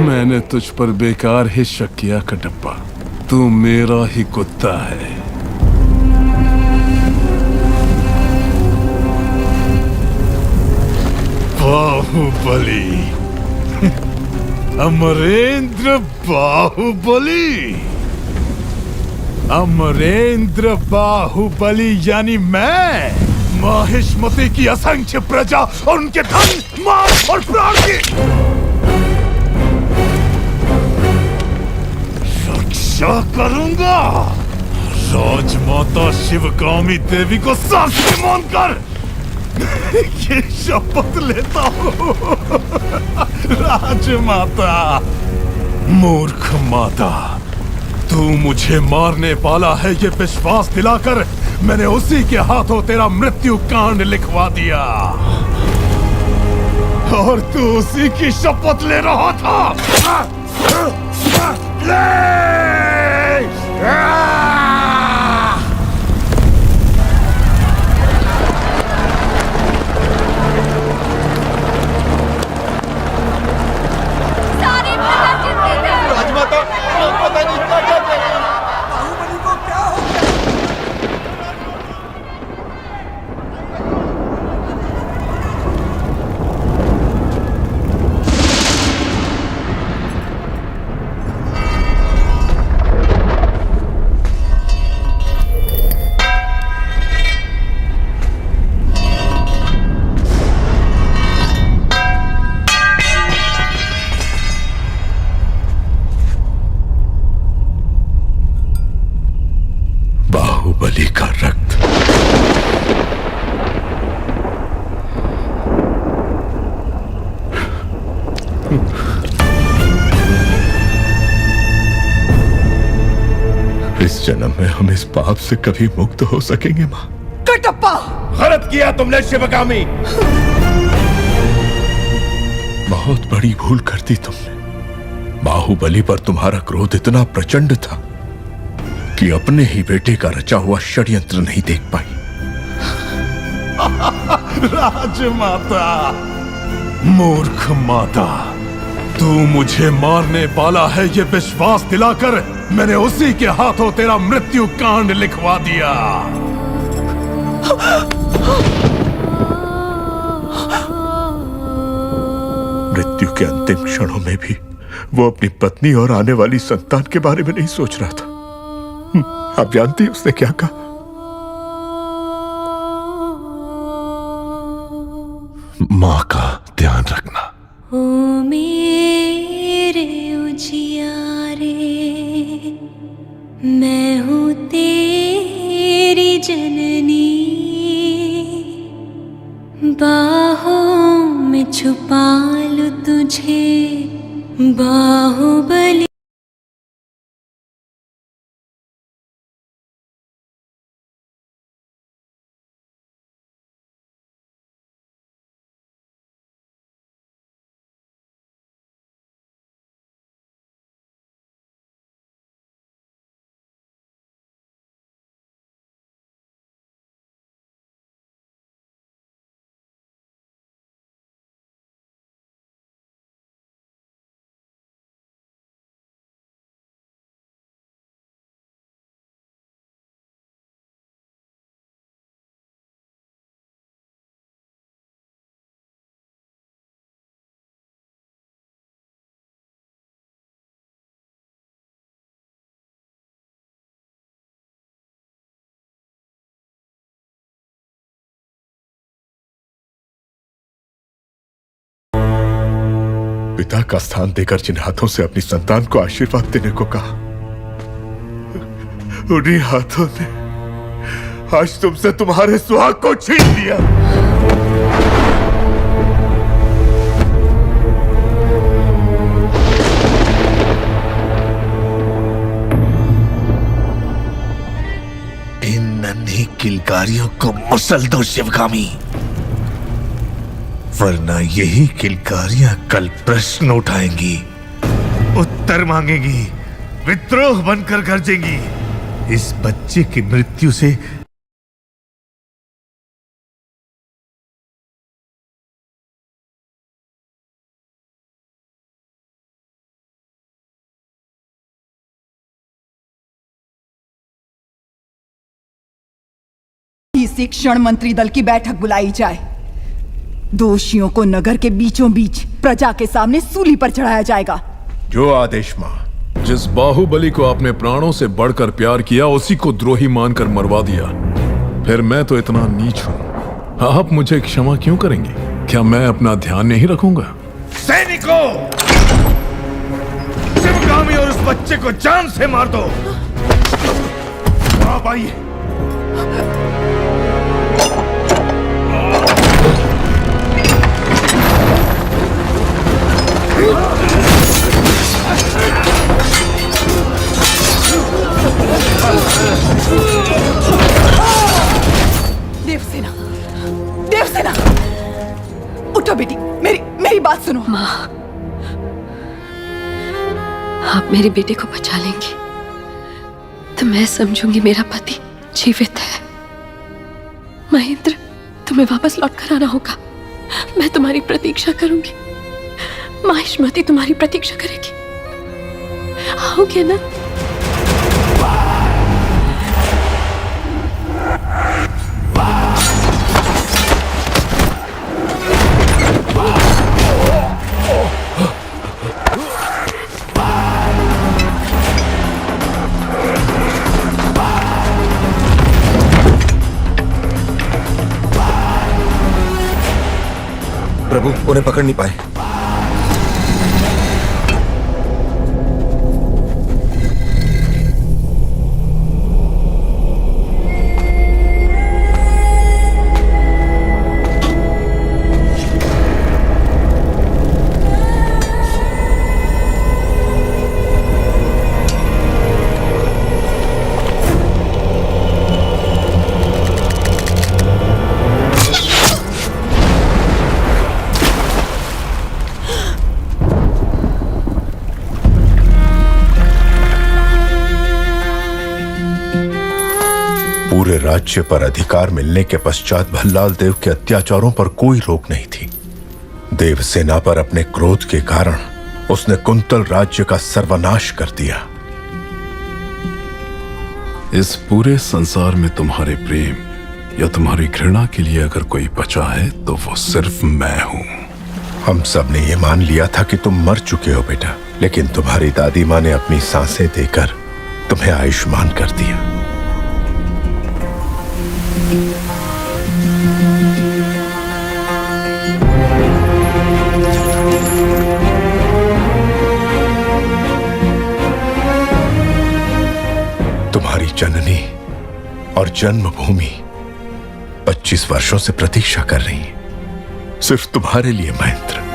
मैंने तुझ पर बेकार ही शक किया कटप्पा। तू मेरा ही कुत्ता है। बाहुबली, अमरेंद्र बाहुबली। अमरेंद्र बाहुबली यानी मैं, माहिष्मति की असंख्य प्रजा और उनके धन, माल और प्राण की क्या करूंगा? राजमाता शिवगामी देवी को साक्षी मानकर ये शपथ लेता हूँ। राजमाता, मूर्ख माता, तू मुझे मारने वाला है ये विश्वास दिलाकर मैंने उसी के हाथों तेरा मृत्यु कांड लिखवा दिया, और तू उसी की शपथ ले रहा था। राजमाता, पता नहीं क्या क्या कह रहे हैं। बाहुबली को क्या हो गया? बाहुबली का रक्त। इस जन्म में हम इस पाप से कभी मुक्त हो सकेंगे मां? कटप्पा! गलत किया तुमने शिवगामी। बहुत बड़ी भूल कर दी तुमने। बाहुबली पर तुम्हारा क्रोध इतना प्रचंड था कि अपने ही बेटे का रचा हुआ षड्यंत्र नहीं देख पाई। राजमाता, मूर्ख माता, तू मुझे मारने वाला है ये विश्वास दिलाकर मैंने उसी के हाथों तेरा मृत्यु कांड लिखवा दिया। मृत्यु के अंतिम क्षणों में भी वो अपनी पत्नी और आने वाली संतान के बारे में नहीं सोच रहा था। आप जानती हैं उसने क्या कहा? मां का ध्यान रखना। ओ मेरे उजियारे, मैं हूँ तेरी जननी, बाहों में छुपा लूं तुझे बाहुबली। पिता का स्थान देकर जिन हाथों से अपनी संतान को आशीर्वाद देने को कहा, उन्हीं हाथों ने आज तुमसे तुम्हारे सुहाग को छीन लिया। इन नन्ही किलकारियों को मसल दो शिवगामी, वरना यही किलकारियां कल प्रश्न उठाएंगी, उत्तर मांगेंगी, विद्रोह बनकर गरजेंगी। इस बच्चे की मृत्यु से इसी क्षण मंत्री दल की बैठक बुलाई जाए। दोषियों को नगर के बीचों बीच प्रजा के सामने सूली पर चढ़ाया जाएगा। जो आदेश मां। जिस बाहुबली को आपने प्राणों से बढ़कर प्यार किया उसी को द्रोही मानकर मरवा दिया, फिर मैं तो इतना नीच हूं, आप मुझे क्षमा क्यों करेंगे? क्या मैं अपना ध्यान नहीं रखूंगा? सैनिकों, शिवगामी और उस बच्चे को जान से मार दो। आप आइए। देवसेना, देवसेना, उठो बेटी, मेरी बात सुनो। माँ, आप मेरे बेटे को बचा लेंगी तो मैं समझूंगी मेरा पति जीवित है। महेंद्र, तुम्हें वापस लौट कर आना होगा। मैं तुम्हारी प्रतीक्षा करूंगी। माहिष्मती तुम्हारी प्रतीक्षा करेगी। आओगे ना? प्रभु, उन्हें पकड़ नहीं पाए। पूरे राज्य पर अधिकार मिलने के पश्चात भल्लाल देव के अत्याचारों पर कोई रोक नहीं थी। देवसेना पर अपने क्रोध के कारण उसने कुंतल राज्य का सर्वनाश कर दिया। इस पूरे संसार में तुम्हारे प्रेम या तुम्हारी घृणा के लिए अगर कोई बचा है तो वो सिर्फ मैं हूं। हम सब ने ये मान लिया था कि तुम मर चुके हो बेटा, लेकिन तुम्हारी दादी माँ ने अपनी सांसें देकर तुम्हें आयुष्मान कर दिया। तुम्हारी जननी और जन्मभूमि 25 वर्षों से प्रतीक्षा कर रही है, सिर्फ तुम्हारे लिए महेंद्र।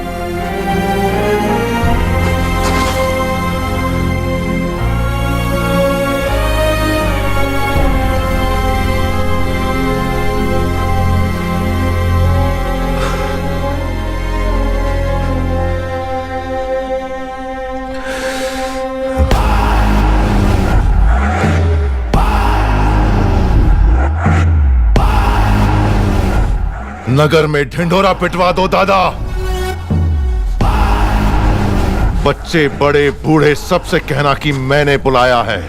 नगर में ढिंढोरा पिटवा दो दादा। बच्चे बड़े बूढ़े सबसे कहना कि मैंने बुलाया है।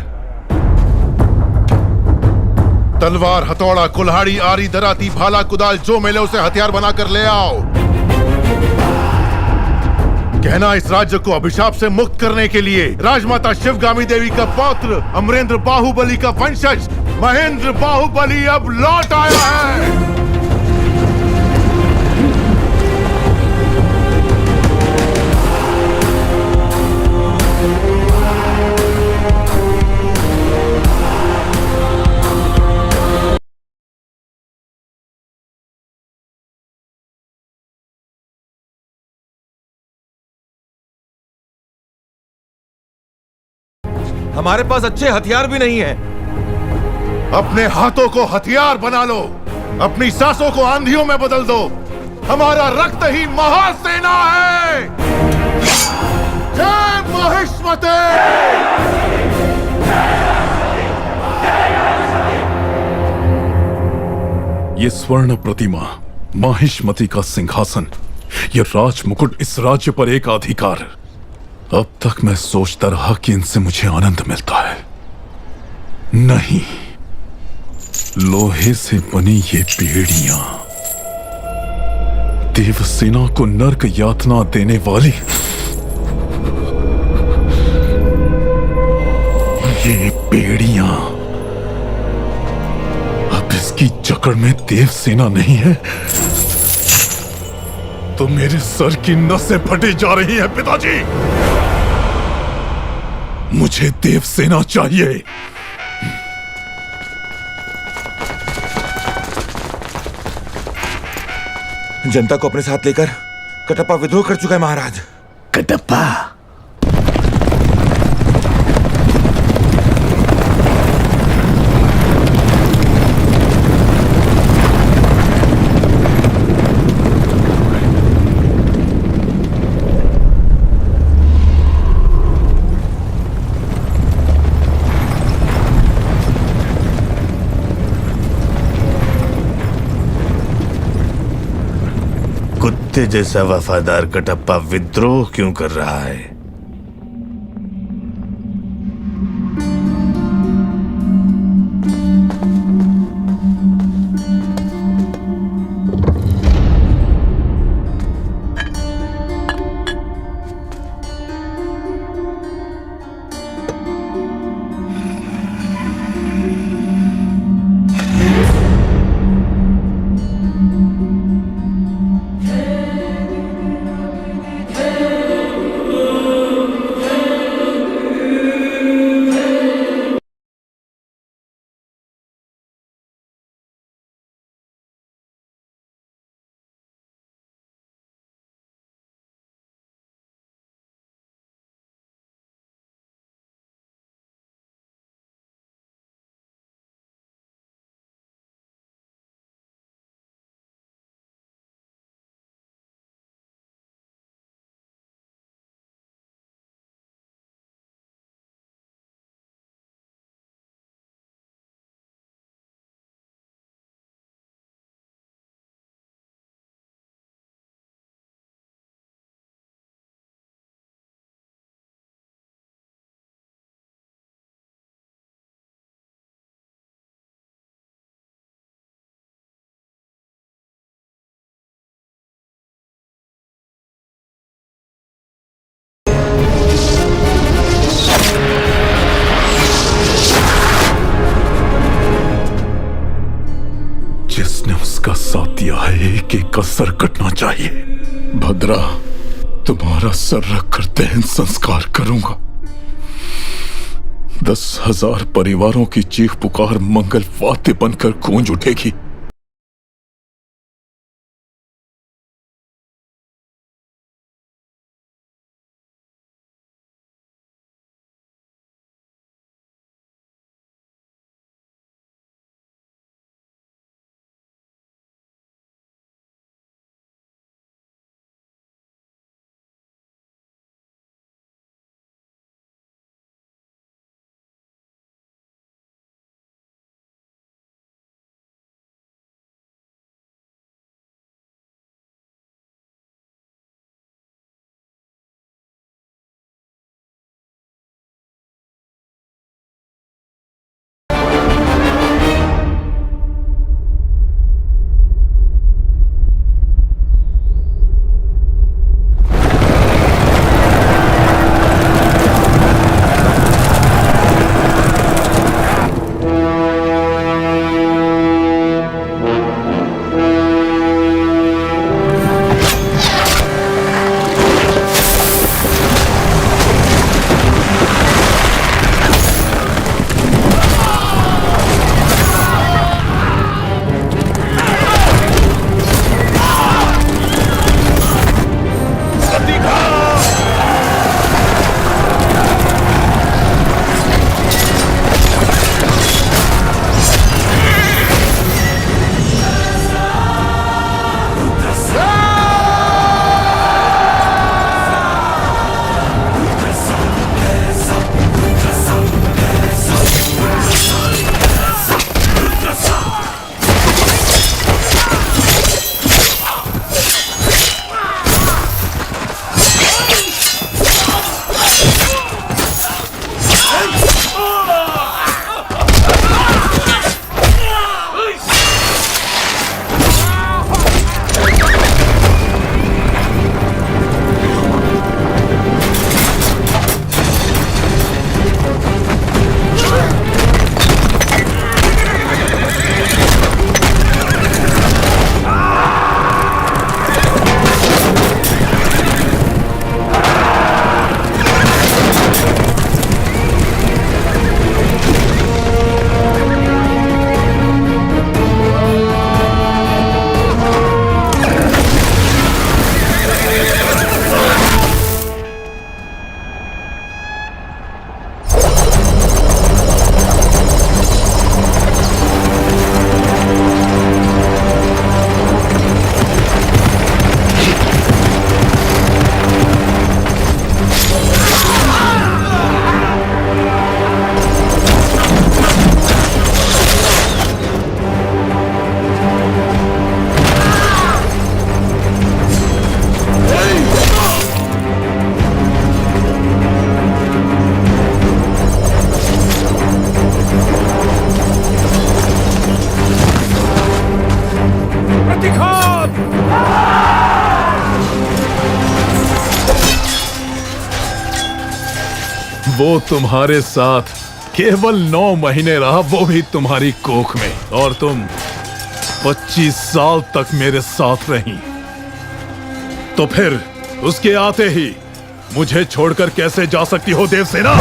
तलवार, हथौड़ा, कुल्हाड़ी, आरी, दराती, भाला, कुदाल जो मिले उसे हथियार बनाकर ले आओ। कहना इस राज्य को अभिशाप से मुक्त करने के लिए राजमाता शिवगामी देवी का पौत्र अमरेंद्र बाहुबली का वंशज महेंद्र बाहुबली अब लौट आया है। हमारे पास अच्छे हथियार भी नहीं है। अपने हाथों को हथियार बना लो, अपनी सांसों को आंधियों में बदल दो। हमारा रक्त ही महासेना है। जय महिष्मती। ये स्वर्ण प्रतिमा, माहिष्मती का सिंहासन, ये राज मुकुट, इस राज्य पर एक अधिकार। अब तक मैं सोचता रहा कि इनसे मुझे आनंद मिलता है। नहीं, लोहे से बनी ये बेड़ियां देवसेना को नर्क यातना देने वाली, ये बेड़ियां अब इसकी जकड़ में देवसेना नहीं है तो मेरे सर की नसें फटी जा रही हैं पिताजी। मुझे देवसेना चाहिए। जनता को अपने साथ लेकर कटप्पा विद्रोह कर चुका है महाराज। कटप्पा? कुत्ते जैसा वफादार कटप्पा विद्रोह क्यों कर रहा है? जिसने उसका साथ दिया है एक एक का सर कटना चाहिए। भद्रा, तुम्हारा सर रखकर दहन संस्कार करूंगा। 10,000 परिवारों की चीख पुकार मंगल वाद्य बनकर गूंज उठेगी। वो तुम्हारे साथ केवल 9 महीने रहा, वो भी तुम्हारी कोख में, और तुम 25 साल तक मेरे साथ रही। तो फिर उसके आते ही मुझे छोड़कर कैसे जा सकती हो देवसेना?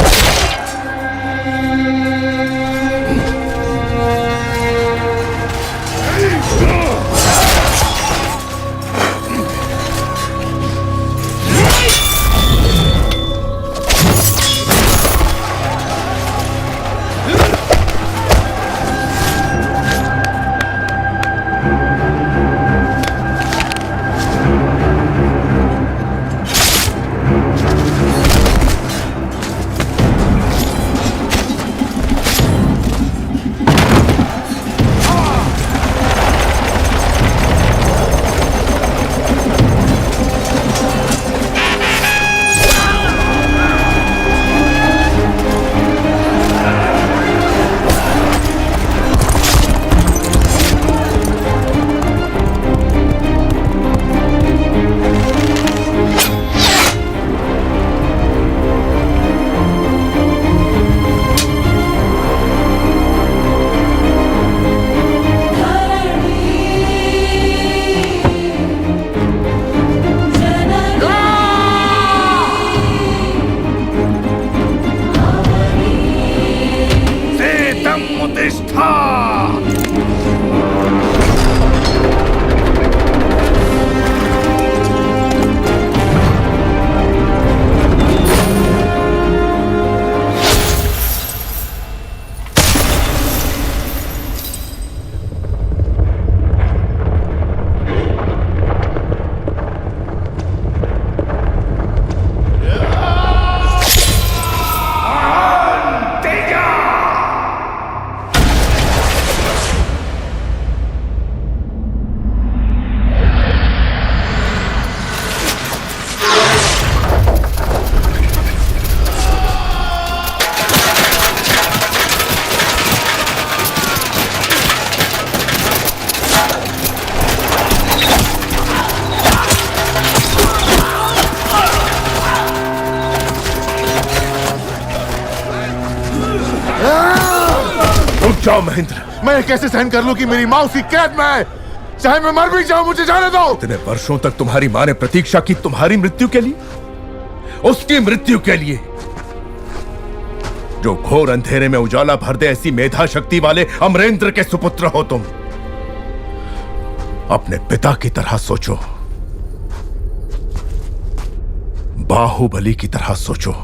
जाओ महेंद्र। मैं कैसे सहन कर लूं कि मेरी माँ उसी कैद में है? चाहे मैं मर भी जाऊं, मुझे जाने दो। इतने वर्षों तक तुम्हारी माँ ने प्रतीक्षा की तुम्हारी मृत्यु के लिए, उसकी मृत्यु के लिए। जो घोर अंधेरे में उजाला भर दे, ऐसी मेधा शक्ति वाले अमरेंद्र के सुपुत्र हो तुम। अपने पिता की तरह सोचो, बाहुबली की तरह सोचो।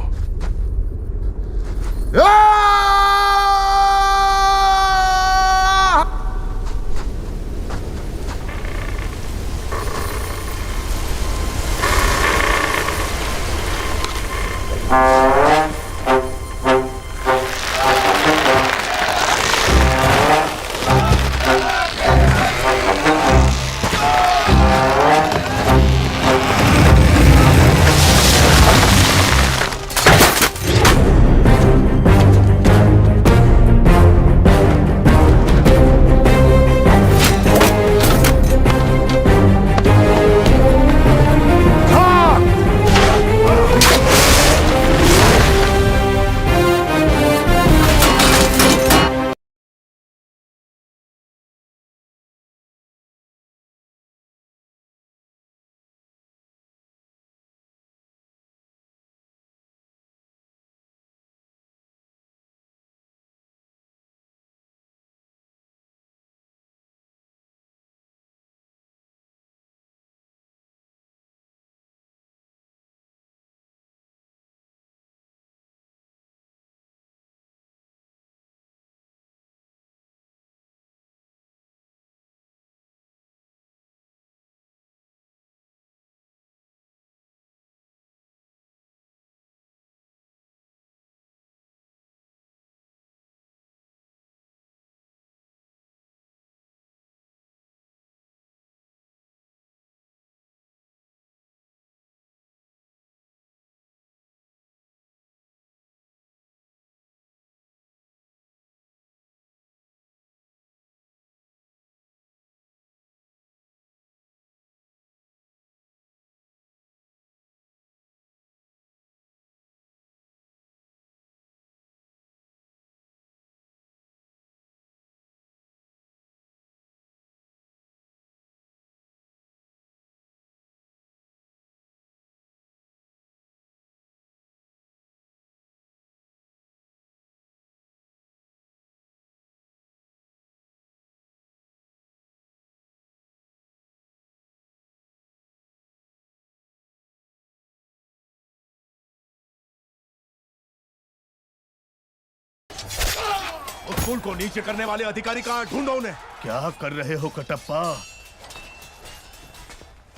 उस पुल को नीचे करने वाले अधिकारी कहाँ? ढूंढो उन्हें। क्या कर रहे हो कटप्पा?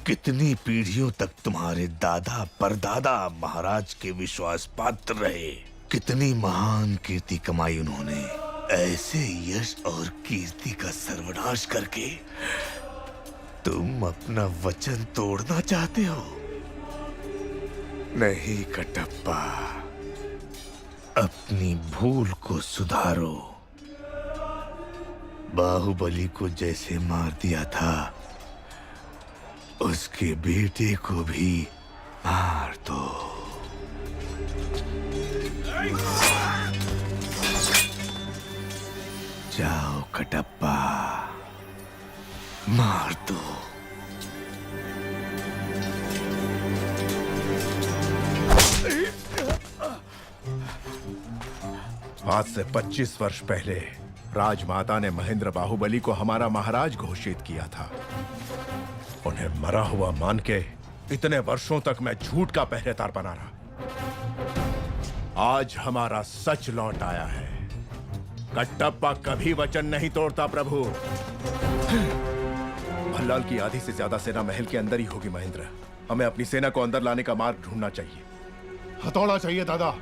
कितनी पीढ़ियों तक तुम्हारे दादा परदादा महाराज के विश्वास पात्र रहे, कितनी महान कीर्ति कमाई उन्होंने। ऐसे यश और कीर्ति का सर्वनाश करके तुम अपना वचन तोड़ना चाहते हो? नहीं कटप्पा, अपनी भूल को सुधारो। बाहुबली को जैसे मार दिया था, उसके बेटे को भी मार दो। जाओ कटप्पा, मार दो। आज से 25 वर्ष पहले राजमाता ने महेंद्र बाहुबली को हमारा महाराज घोषित किया था। उन्हें मरा हुआ मान के इतने वर्षों तक मैं झूठ का पहरेदार बना रहा। आज हमारा सच लौट आया है। कटप्पा कभी वचन नहीं तोड़ता प्रभु। भल्लाल की आधी से ज्यादा सेना महल के अंदर ही होगी महेंद्र। हमें अपनी सेना को अंदर लाने का मार्ग ढूंढना चाहिए। हथौड़ा चाहिए दादा।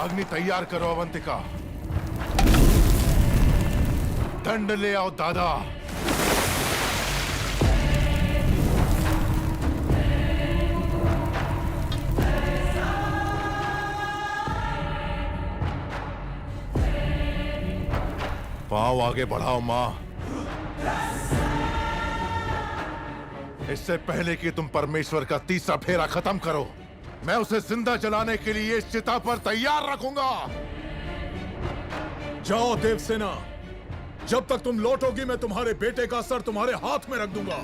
अग्नि तैयार करो अवंतिका। दंड ले आओ दादा। पांव आगे बढ़ाओ मां। इससे पहले कि तुम परमेश्वर का तीसरा फेरा खत्म करो, मैं उसे जिंदा जलाने के लिए इस चिता पर तैयार रखूंगा। जाओ देवसेना, जब तक तुम लौटोगी मैं तुम्हारे बेटे का सर तुम्हारे हाथ में रख दूंगा।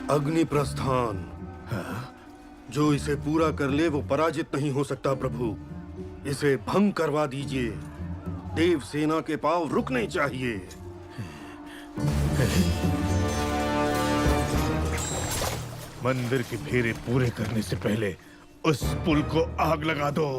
अग्नि प्रस्थान। जो इसे पूरा कर ले वो पराजित नहीं हो सकता प्रभु। इसे भंग करवा दीजिए। देव सेना के पांव रुकने चाहिए। मंदिर के फेरे पूरे करने से पहले उस पुल को आग लगा दो।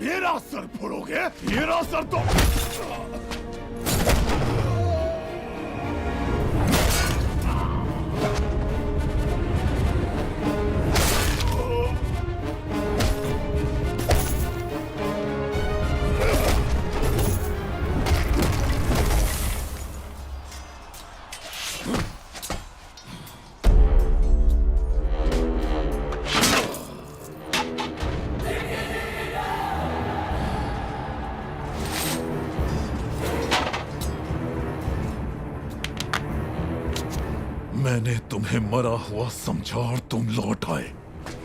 मेरा सर फोड़ोगे? मेरा सर तो मैंने तुम्हें मरा हुआ समझा और तुम लौट आए।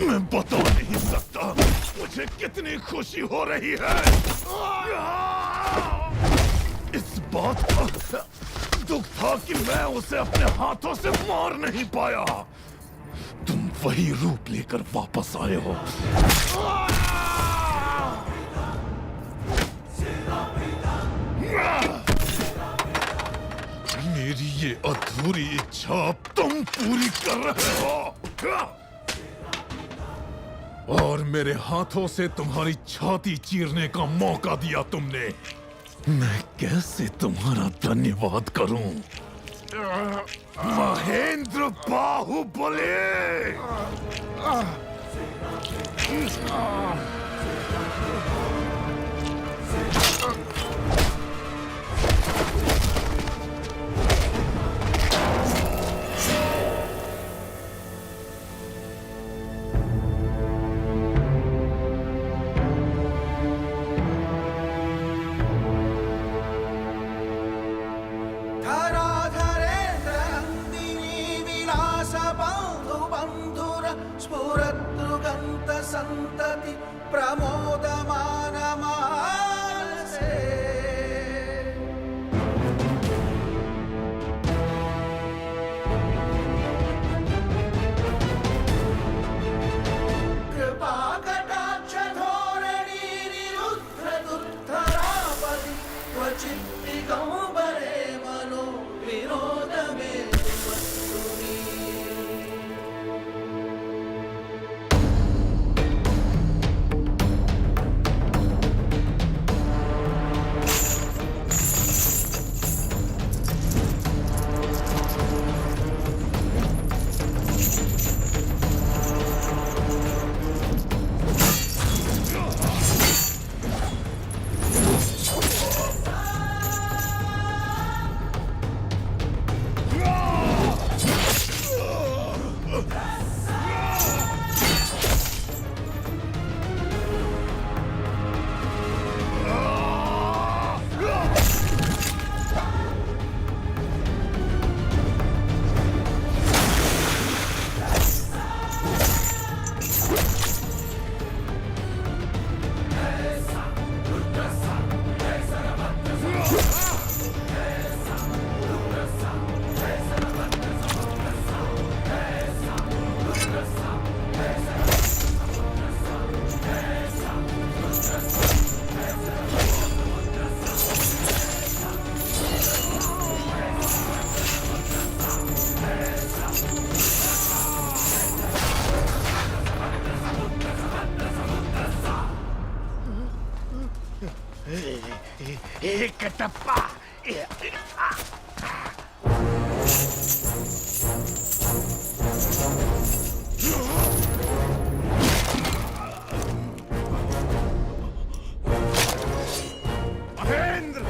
मैं बता नहीं सकता मुझे कितनी खुशी हो रही है। इस बात का दुख था कि मैं उसे अपने हाथों से मार नहीं पाया। तुम वही रूप लेकर वापस आए हो। मेरी ये अधूरी इच्छा तुम पूरी कर रहे हो और मेरे हाथों से तुम्हारी छाती चीरने का मौका दिया तुमने। मैं कैसे तुम्हारा धन्यवाद करूं? महेंद्र बाहुबली! संतति प्रमोदमान मानसे। कृपा कटाक्ष धोरणी निरुद्ध दुर्धरापति क्वचित् दिगंबरे मनो विनोद में वस्तुनि। कटप्पा। महेंद्र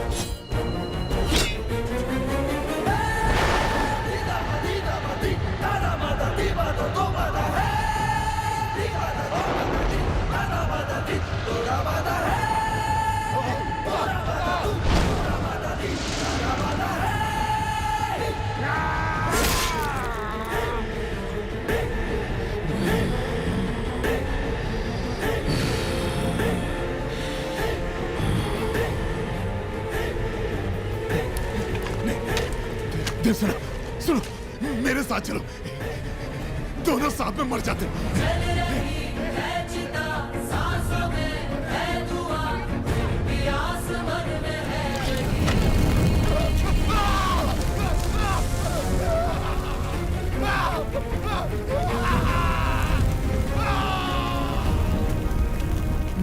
देवसेना, सुनो, मेरे साथ चलो, दोनों साथ में मर जाते।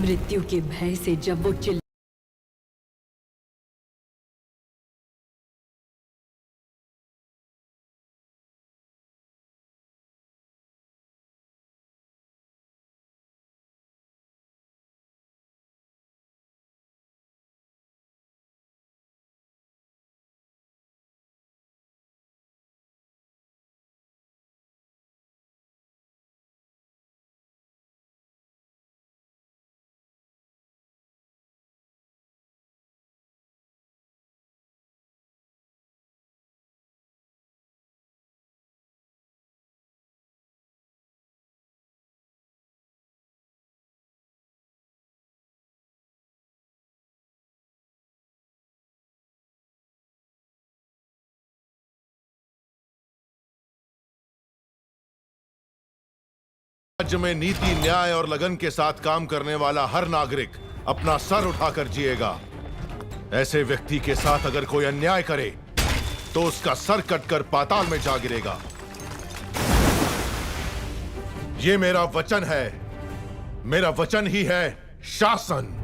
मृत्यु के भय से जब वो चिल्ला राज्य में नीति, न्याय और लगन के साथ काम करने वाला हर नागरिक अपना सर उठाकर जिएगा। ऐसे व्यक्ति के साथ अगर कोई अन्याय करे तो उसका सर कटकर पाताल में जा गिरेगा। ये मेरा वचन है, मेरा वचन ही है शासन।